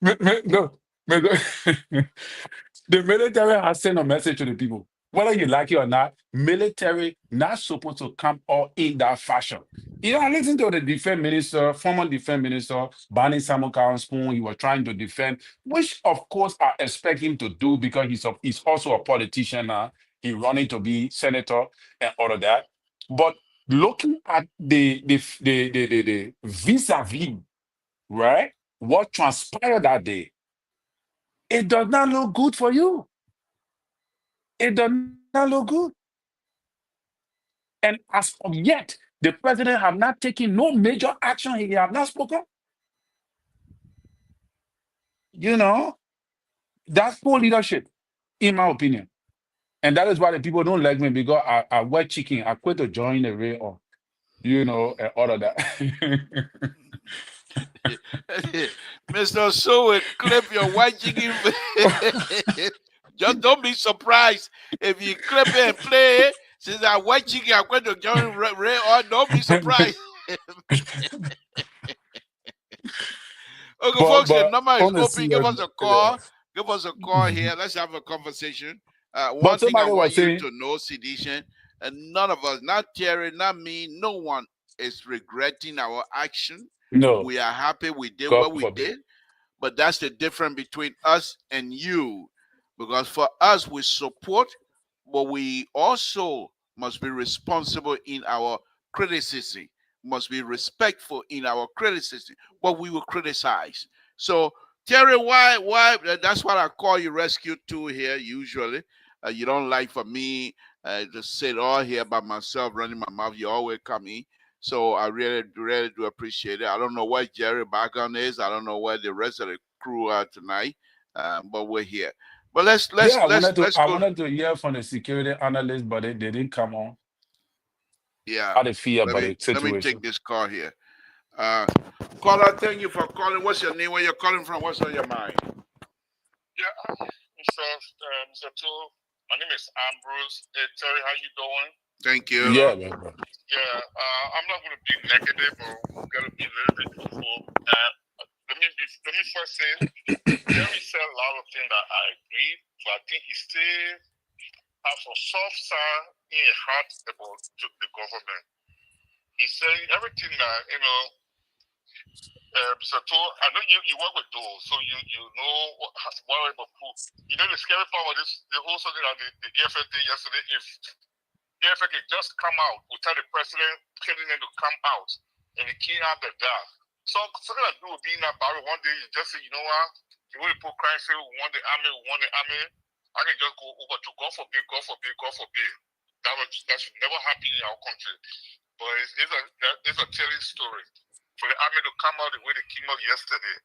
No, no. The military has sent a message to the people. Whether you like it or not, military not supposed to come all in that fashion. I listened to the defense minister, former defense minister, Barney Simon Spoon. He was trying to defend, which of course I expect him to do because he's also a politician now. He's running to be senator and all of that. But looking at the vis-a-vis, right? What transpired that day, it does not look good for you. It does not look good. And as of yet, the president have not taken no major action. He have not spoken. You know, that's poor leadership, in my opinion. And that is why the people don't like me because I wear chicken. I quit to join the rail or, and all of that. Mr. Seward, clip your white chicken. Just don't be surprised if you clip it and play it. Since I white chicken, I'm going to join Ray. Or don't be surprised. Okay, folks, the but number is open. honestly, Give us a call. Give us a call here. Let's have a conversation. One but thing I somebody want was you saying, to know, Sedition, and none of us, not Terry, not me, no one is regretting our action. no, We are happy we did God what we forbid. did. But that's the difference between us and you. Because for us, we support, but we also must be responsible in our criticism, must be respectful in our criticism, but we will criticize. So, Terry, why? That's what I call you rescue two here, usually. You don't like for me to sit all here by myself, running my mouth. You always come in. So I really do appreciate it. I don't know what Jerry background is. I don't know where the rest of the crew are tonight, but we're here. But Yeah, let's I go. wanted to hear from the security analyst, but they didn't come on. Yeah, How they feel about the let me take situation. this call here. Caller, thank you for calling. What's your name? Where you're calling from? What's on your mind? Yeah, Mr. Tool, my name is Ambrose. Hey, Terry, how you doing? Thank you. Yeah, man. Yeah, I'm not going to be negative, or we're going to be a little bit truthful. Let me first say, Terry said a lot of things that I agree, but I think he still has a soft side in his heart about the government. He said everything that, Mr. Tool, I know you work with those, so you know what about proof. You know the scary part of this, the whole something that the EFF did yesterday, if EFF could just come out without the president telling them to come out and they can't have the dog. So something like do being that barrier one day, you just say, you know what, you want to put crime, say we want the army, I can just go over to God forbid. That should never happen in our country. But it's a telling story. For the army to come out the way they came out yesterday.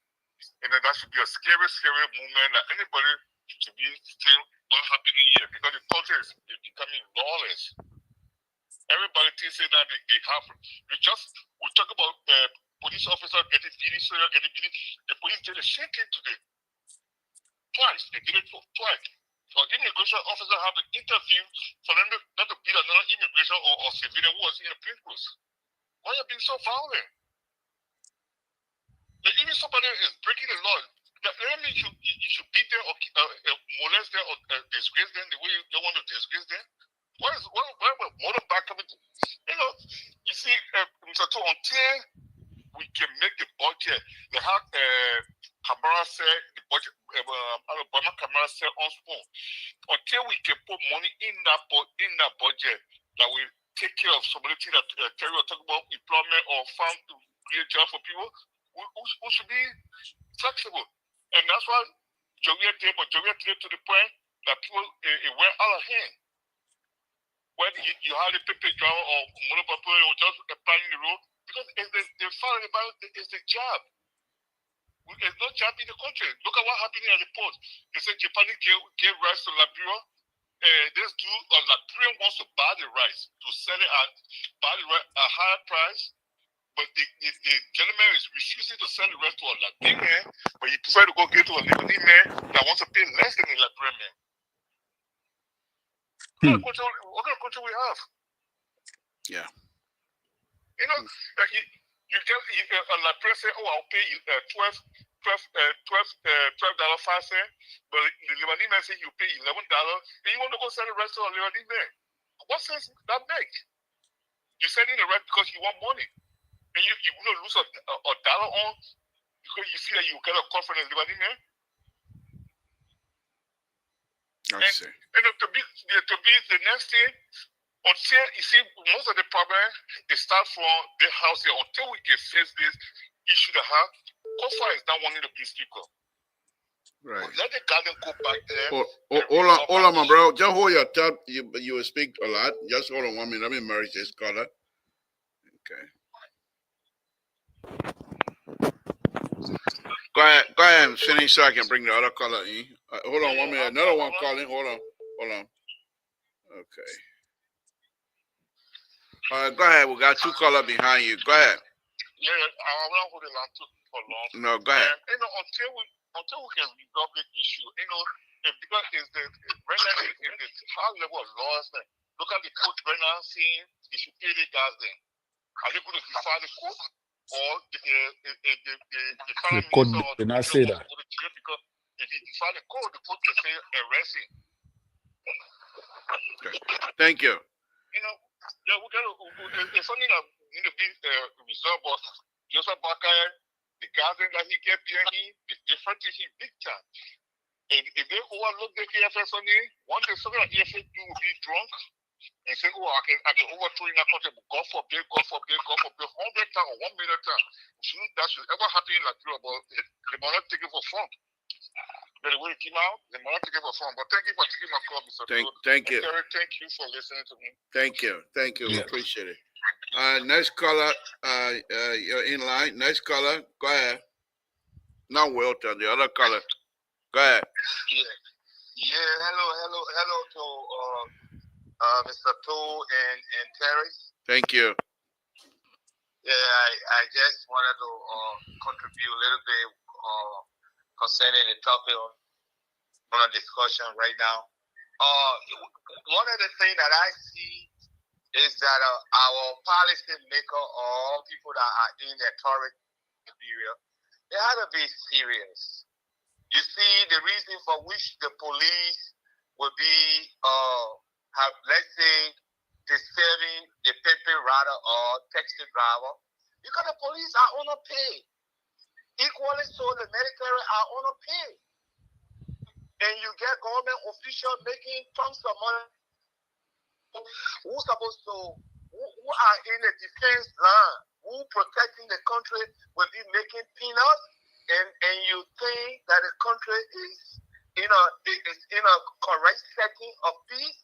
And then that should be a scary, scary moment that anybody should be still what's happening here, because the culture is becoming lawless. Everybody thinks that they have. We talk about police officer getting beaten, soldier getting beaten. The police did the same thing today. Twice. They did it twice. So immigration officer have to interview for them not to beat another immigration or civilian who was in the plainclothes. Why are you being so violent? Even somebody is breaking the law, that doesn't mean you should beat them or molest them or disgrace them the way you want to disgrace them. Why would motorbike coming to? You see, Mr. Two, until we can make the budget, they have Kamara said, the budget, Alabama Kamara said on spoon. Until we can put money in that budget that will take care of some of the things that Terry was talking about, employment or farm to create jobs for people, we should be flexible. And that's why Jovial did to the point that people, it went out of hand. When you have a paper driver or monopoly or just applying the road, because the fact about it is the job. There's no job in the country. Look at what happened at the port. They said Japan gave rice to Liberia. This dude, Liberian wants to buy the rice, to sell it at a higher price. But the gentleman is refusing to sell the rest to a Liberian man, but he prefer to go give to a Liberian man that wants to pay less than a Liberian man. What kind of culture we have? Yeah. Like you get a Liberian say, oh, I'll pay $12.05, but the Lebanese man say you pay $11, and you want to go sell the rest to a Lebanese man. What sense does that make? You're selling the rest because you want money. And you're going to lose a dollar on because you feel that you get a call from the Lebanese man. I see. And to be the next thing, until you see, most of the problem they start from the house here. Until we can face this issue that have, Kofa is not wanting to be speaker. Right. Let the garden go back there. Hold on, my bro. Just hold your thought. You will speak a lot. Just hold on 1 minute. Let me merge this caller. Okay. Go ahead and finish so I can bring the other caller in. Hold on 1 minute. Another one calling. Hold on. Okay. All right, go ahead. We got two callers behind you. Go ahead. Yeah, I won't hold the line for long. No, go ahead. Until until we can resolve the issue, because right now it's high level of lawlessness. Look at the court right now saying they should pay the guys then. Are they going to defy the court, or the The foreign court minister or the did not say president that. will go to jail? Because if he defy the court can say arrest him. Okay. Thank you. Yeah, we got to. It's something that need to be resolved. But Joseph Bakaya, the guardian that he kept behind, the front is big time. And if they overlook the EFS on him, one day something like EFS do will be drunk and say, "Oh, I can overthrow in that country." God forbid, 100 times or 1 million times. That should ever happen in Nigeria, but they might not take it for fun. But the way it came out, they might not take it for fun. But thank you for taking my call, Mr. Thank you. Terry, thank you for listening to me. Thank you. We Yeah. appreciate it. Next caller, you're in line. Next caller, go ahead. Not Wilton, the other caller. Go ahead. Yeah. Hello to Mr. Toe and Terry. Thank you. Yeah, I just wanted to contribute a little bit concerning the topic on a discussion right now. One of the things that I see is that our policy maker or people that are in the authority area, they have to be serious. You see, the reason for which the police will be, let's say, disturbing the paper rider or taxi driver, because the police are on a pay. Equally so, the military are on a pay. And you get government officials making tons of money who are in the defense line, who protecting the country will be making peanuts, and you think that the country is in a correct setting of peace.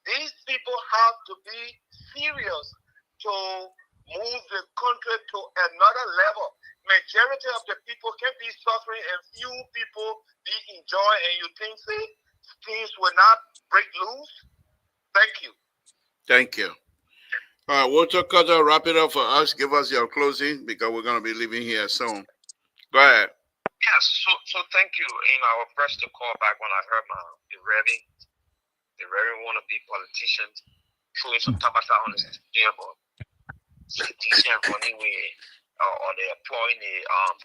These people have to be serious to move the country to another level. Majority of the people can be suffering and few people be enjoying, and you think things will not break loose? Thank you. Thank you. All right, Walter Cutter, wrap it up for us. Give us your closing because we're going to be leaving here soon. Go ahead. Yes, so thank you. I was pressed to call back when I heard the Reverend want to be politicians, throwing some tabata on his table. Decent running way, or they employing the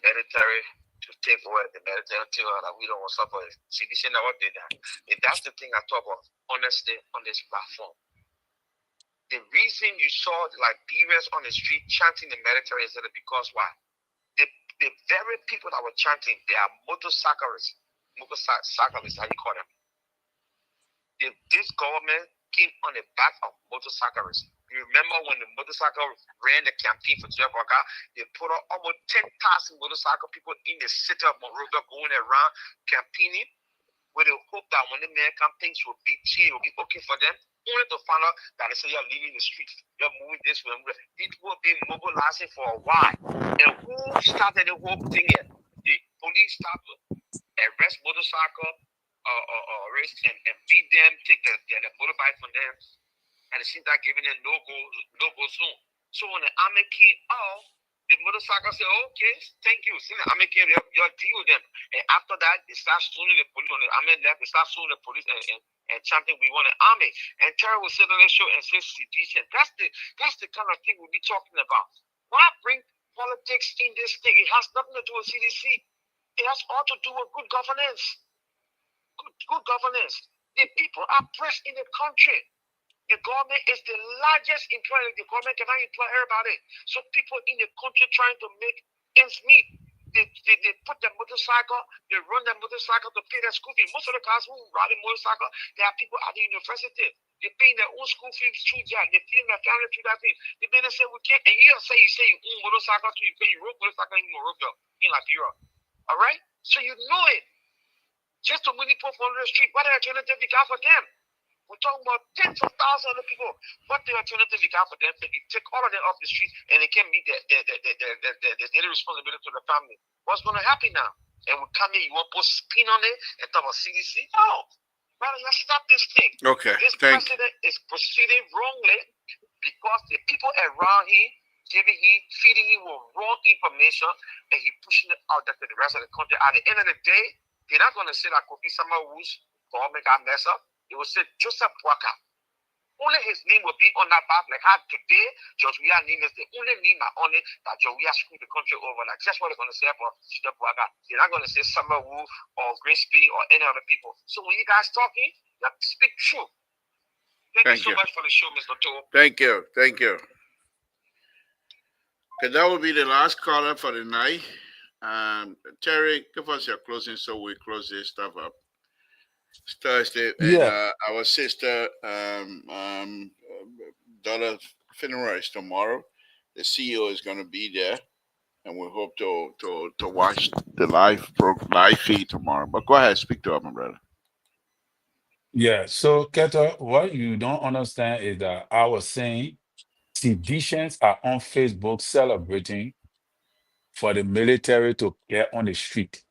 military to take away the military until we don't want to suffer. See, this is never did that. And that's the thing I talk about honestly on this platform. The reason you saw like beavers on the street chanting the military is because why? The very people that were chanting, they are motorcyclists. Motorcyclists, how you call them? This government came on the back of motorcyclists. You remember when the motorcycle ran the campaign for Jeffaka, they put out almost 10,000 motorcycle people in the city of Monrovia going around campaigning with the hope that when the mayor campaigns will be chill, will be okay for them, only to find out that they say you're leaving the street, you're moving this way. People have been mobilizing for a while. And who started the whole thing here? The police started arrest motorcycle arrest and beat them, take the motorbike from them, and it seems like giving them no-go zone. So when the army came out, the motorcycle said, okay, thank you. See, the army came, you'll deal with them. And after that, they start suing the police. When the army left, they start suing the police and chanting, we want an army. And Terry will sit on the show and say, sedition. That's the kind of thing we'll be talking about. Why bring politics in this thing? It has nothing to do with CDC. It has all to do with good governance. Good governance. The people are pressed in the country. The government is the largest employer. The government cannot employ everybody. So people in the country trying to make ends meet. They put their motorcycle, they run their motorcycle to pay their school fees. Most of the guys who ride a motorcycle, they are people at the university. They're paying their own school fees through that. They're feeding their family through that thing. They then say we can't. And you say you own motorcycle too. You pay your own motorcycle in Morocco, in Liberia. All right? So you know it. Just to many people on the street, what the alternative you got for them? We're talking about tens of thousands of people. What the alternative you got for them? They take all of them off the street and they can't meet their daily responsibility to the family. What's going to happen now? And we come here, you want to put spin on it and talk about CDC? No. Brother, let's stop this thing. Okay. This president is proceeding wrongly because the people around him feeding him with wrong information, and he pushing it out there to the rest of the country. At the end of the day, they're not going to say that Kofi Samaru's government got messed up. They will say Joseph Boaka. Only his name will be on that back, like how today Joshua name is the only name on it that Joshua screwed the country over. Like that's what they're gonna say for Joseph Boaka. They're not gonna say Summer Wu or Grinsby or any other people. So when you guys talking, you have to speak true. Thank you so much for the show, Mr. Toll. Thank you. Okay, that will be the last caller for the night. Terry, give us your closing so we close this stuff up. It's Thursday, and Yeah. our sister daughter funeral is tomorrow. The CEO is going to be there, and we hope to watch the live feed tomorrow. But go ahead, speak to her, my brother. Yeah. So, Keto, what you don't understand is that I was saying civilians are on Facebook celebrating for the military to get on the street.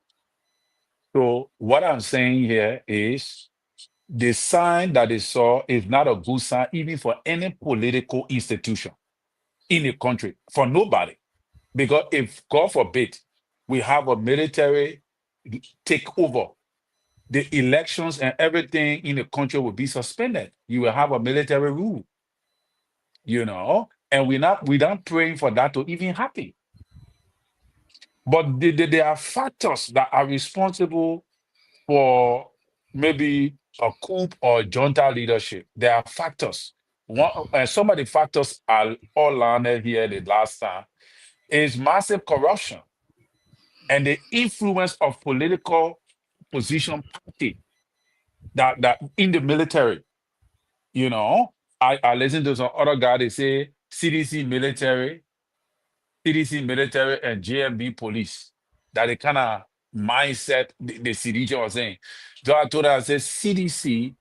So, what I'm saying here is the sign that they saw is not a good sign, even for any political institution in the country, for nobody. Because if, God forbid, we have a military take over, the elections and everything in the country will be suspended. You will have a military rule, and we're not praying for that to even happen. But there are factors that are responsible for maybe a coup or junta leadership. There are factors. Some of the factors are all landed here the last time is massive corruption and the influence of political position party that in the military. I listen to some other guy, they say CDC military and JMB police. That the kind of mindset the CDC was saying. So I told her, I said, CDC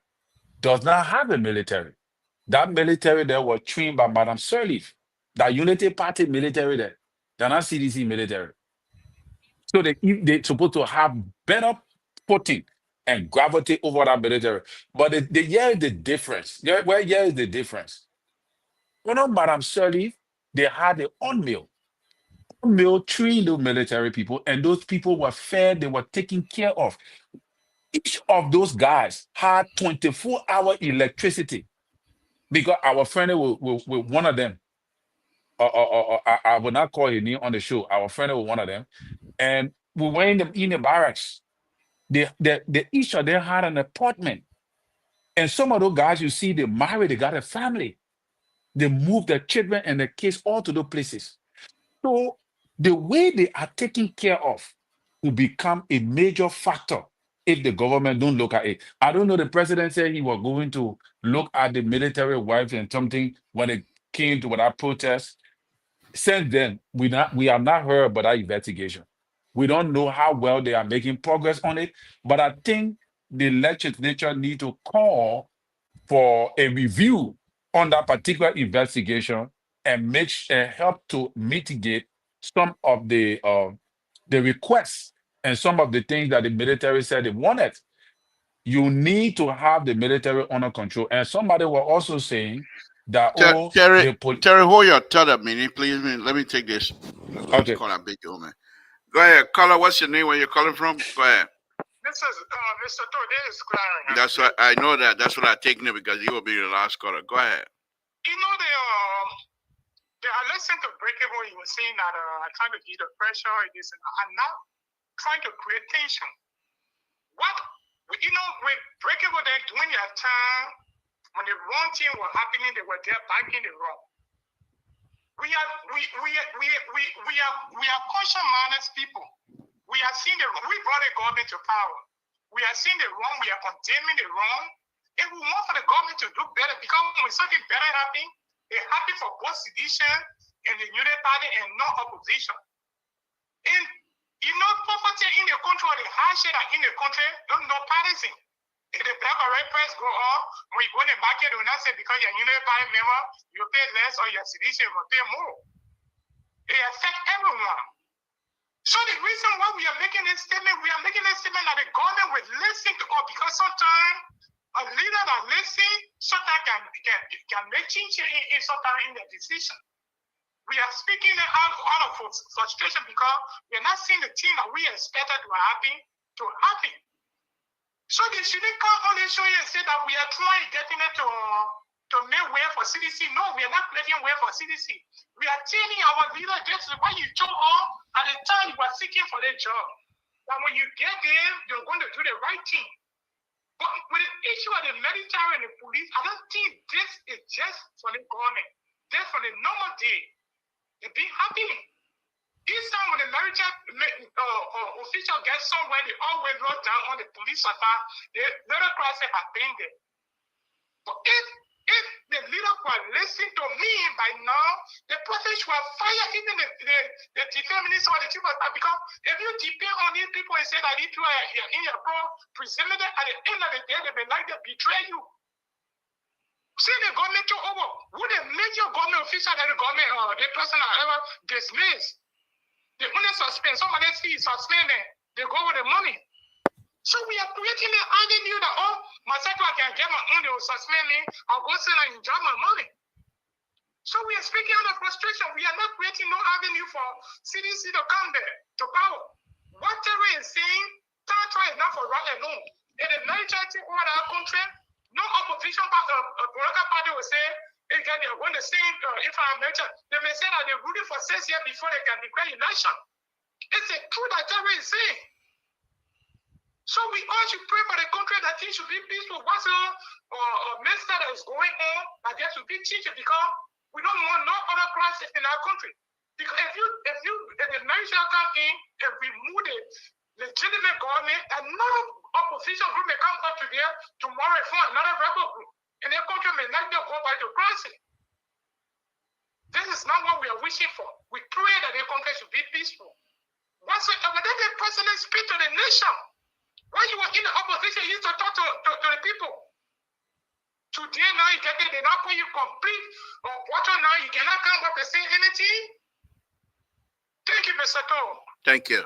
does not have a military. That military there was trained by Madame Sirleaf. That Unity Party military there. They're not CDC military. So they're supposed to have better footing and gravity over that military. But here is the difference. Here is the difference. Madame Sirleaf, they had their own meal. Meal, three little military people, and those people were fed, they were taken care of. Each of those guys had 24-hour electricity because our friend with one of them, I will not call his name on the show. Our friend with one of them, and we were in the barracks. They each of them had an apartment, and some of those guys you see, they married, they got a family, they moved their children and their kids all to those places. So the way they are taken care of will become a major factor if the government don't look at it. I don't know. The president said he was going to look at the military wives and something when it came to that protest. Since then, we have not heard about that investigation. We don't know how well they are making progress on it. But I think the legislature need to call for a review on that particular investigation and help to mitigate some of the requests and some of the things that the military said they wanted. You need to have the military under control. And somebody was also saying that Terry, the hold your thought a minute, please. Let me take this. Let's okay. call that big woman. Go ahead, caller. What's your name? Where you're calling from? Go ahead. This is Mr. Todd. This is Clarence. That's what I know. That's what I'm taking it because you will be the last caller. Go ahead. I listened to Breakable. He was saying that I'm trying to give the pressure. I'm not trying to create tension. With Breakable, they're doing their time. When the wrong thing was happening, they were there backing the wrong. We are conscious-minded people. We are seeing we brought the government to power. We are seeing the wrong. We are condemning the wrong. And we want for the government to do better because when something better happens, it's happy for both sedition and the Unity Party and no opposition. And poverty in the country or the hardship in the country, don't know partisan. If the black or red press go up, when you go in the market, will not say because you're a Unity Party member, you pay less or your sedition will pay more. It affects everyone. So the reason why we are making this statement that the government will listen to us because sometimes a leader that listens sometimes can make change in sometimes in their decision. we are speaking out of frustration because we are not seeing the thing that we expected to happen. So they shouldn't come on the show here and say that we are trying getting it to make way for CDC. No, we are not making way for CDC. We are telling our leaders this is what you told all at the time you were seeking for the job. That when you get there, you're going to do the right thing. But with the issue of the military and the police, I don't think this is just for the government. Just for the normal day. It's been happening. Each time when the military official gets somewhere, they always run down on the police attack. The little class have been there. But if the leader were listening to me by now, the person should have fired even the defense minister or the chief of staff. Because if you depend on these people and say that if you are in your pro, presumably at the end of the day, they may like to betray you. See the government took over. Who the major government official that the government or the person are ever dismissed? They only suspend. Somebody see suspending. They go with the money. So we are creating an avenue that, oh, my sector can get my own, they will suspend me. I'll go sit and enjoy my money. So we are speaking out of frustration. We are not creating no avenue for CDC to come there, to power. What Terry is saying, territory is not for right alone. In the military take over our country, no opposition political party will say, hey, they're going to say if I'm military. They may say that they're rooting for 6 years before they can declare election. It's a truth that Terry is saying. So we all should pray for the country that things should be peaceful. What's the mess that is going on, that there should be teaching because we don't want no other crisis in our country. Because if the military come in and remove the legitimate government, another opposition group may come up to there tomorrow and form another rebel group. And their country may not go back to crisis. This is not what we are wishing for. We pray that the country should be peaceful. Whatsoever, let the president speak to the nation. When you were in the opposition, you used to talk to the people. Today, now you get it, they not put you complete water now, you cannot come up and say anything. Thank you, Mr. Toe. Thank you.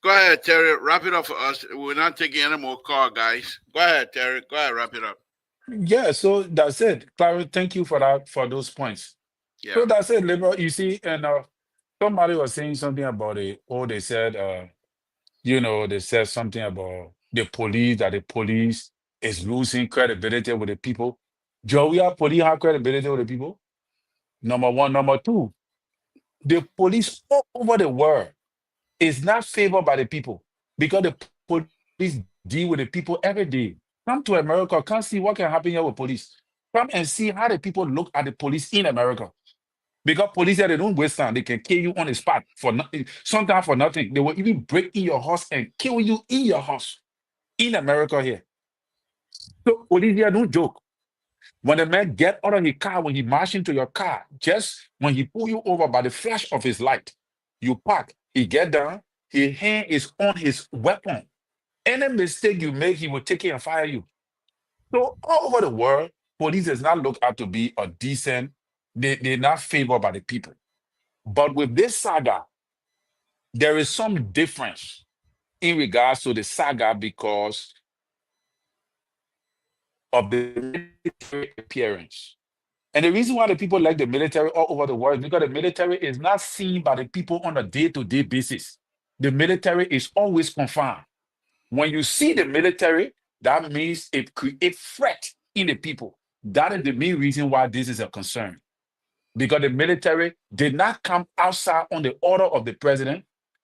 Go ahead, Terry. Wrap it up for us. We're not taking any more call, guys. Go ahead, Terry. Go ahead, wrap it up. Yeah, so that's it. Clara, thank you for that, for those points. Yeah. So that's it, liberal. You see, and somebody was saying something about it. Oh, they said, they said something about the police, that the police is losing credibility with the people. Joe, our police have credibility with the people. Number one. Number two, the police all over the world is not favored by the people because the police deal with the people every day. Come to America, come see what can happen here with police. Come and see how the people look at the police in America. Because police here, they don't waste time. They can kill you on the spot for nothing, sometimes for nothing. They will even break in your house and kill you in your house in America here. So police here don't joke. When a man get out of his car, when he march into your car, just when he pull you over by the flash of his light, you park, he get down, his hand is on his weapon. Any mistake you make, he will take it and fire you. So all over the world, police does not look out to be a decent, they're not favored by the people. But with this saga, there is some difference in regards to the saga because of the military appearance. And the reason why the people like the military all over the world is because the military is not seen by the people on a day-to-day basis. The military is always confined. When you see the military, that means it creates threat in the people. That is the main reason why this is a concern. Because the military did not come outside on the order of the president,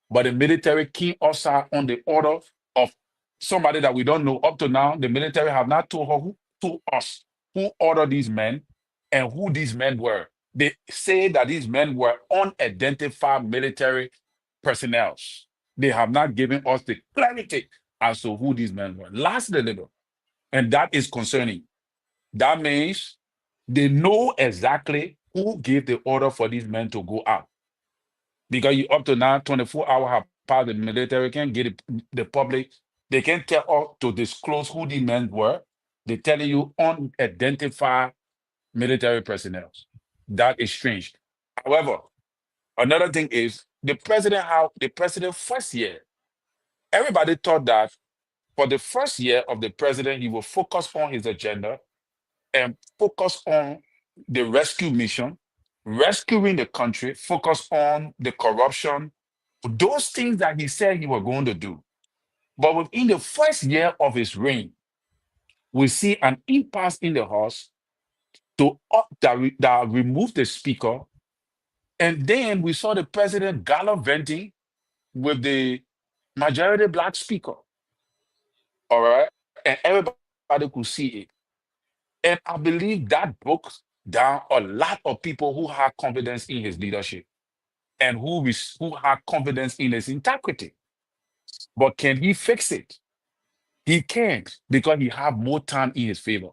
but the military came outside on the order of somebody that we don't know. Up to now, the military have not told us who ordered these men and who these men were. They say that these men were unidentified military personnel. They have not given us the clarity as to who these men were. Lastly, little, and that is concerning. That means they know exactly who gave the order for these men to go out. Because you up to now, 24 hours have passed, the military can't get the public, they can't tell us to disclose who these men were. They're telling you unidentified military personnel. That is strange. However, another thing is the president first year, everybody thought that for the first year of the president, he will focus on his agenda and focus on the rescue mission, rescuing the country, focus on the corruption, those things that he said he was going to do. But within the first year of his reign, we see an impasse in the House that removed the speaker. And then we saw the president gallivanting with the majority black speaker. All right. And everybody could see it. And I believe that broke down a lot of people who had confidence in his leadership and who had confidence in his integrity. But can he fix it? He can't because he have more time in his favor.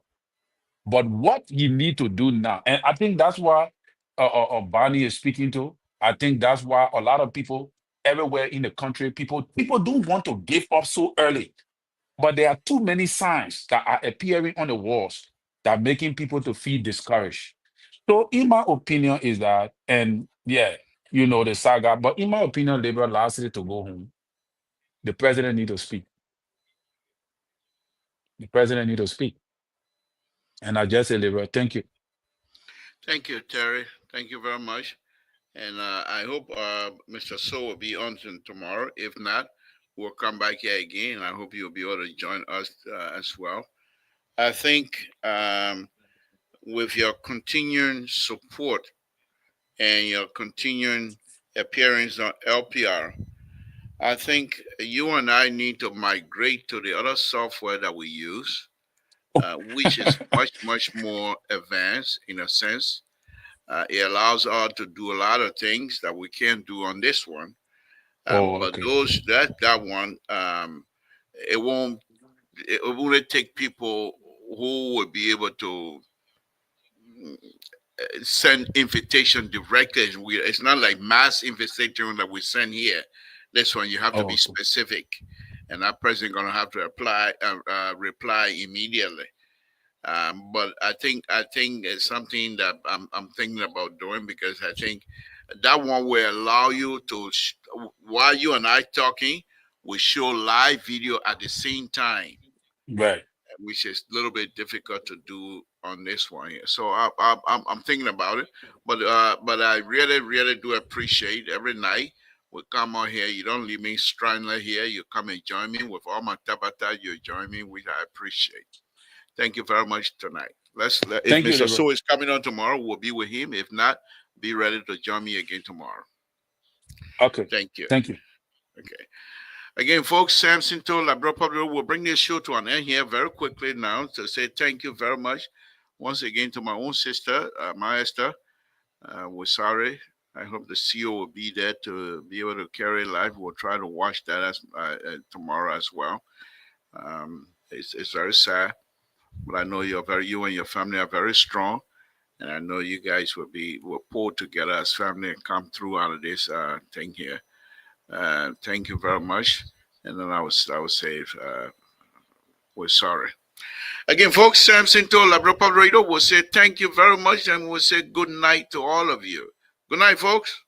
But what he need to do now, and I think that's why Barney is speaking to. I think that's why a lot of people everywhere in the country, people don't want to give up so early. But there are too many signs that are appearing on the walls that making people to feel discouraged. So, in my opinion, is that, and yeah, you know the saga. But in my opinion, Labor lastly to go home. The president need to speak. The president need to speak. And I just say, Labor, thank you. Thank you, Terry. Thank you very much. And I hope Mr. So will be on tomorrow. If not, we'll come back here again. I hope you'll be able to join us as well. I think with your continuing support and your continuing appearance on LPR, I think you and I need to migrate to the other software that we use, which is much, much more advanced in a sense. It allows us to do a lot of things that we can't do on this one. Oh, But okay. that one, it won't it won't take people who will be able to send invitation directly. It's not like mass invitation that we send here. This one you have to Oh, be okay. specific, and that person gonna have to reply immediately. But I think it's something that I'm thinking about doing because I think that one will allow you to while you and I talking, we show live video at the same time, Right. which is a little bit difficult to do on this one here. So I'm thinking about it, but I really really do appreciate every night we come on here. You don't leave me stranded here. You come and join me with all my tabata. You join me, which I appreciate. Thank you very much tonight. If Thank you, Mr. Labor. So is coming on tomorrow, we'll be with him. If not, be ready to join me again tomorrow. Okay. Thank you. Thank you. Okay. Again, folks, Samson told Labro Public will bring this show to an end here very quickly now to say thank you very much once again to my own sister, my Esther. We're sorry. I hope the CEO will be there to be able to carry live. We'll try to watch that as tomorrow as well. It's very sad, but I know you and your family are very strong, and I know you guys will pull together as family and come through out of this thing here. Thank you very much. And then I would say we're sorry. Again, folks, Samson to Labra Pub Radio will say thank you very much and we'll say good night to all of you. Good night, folks.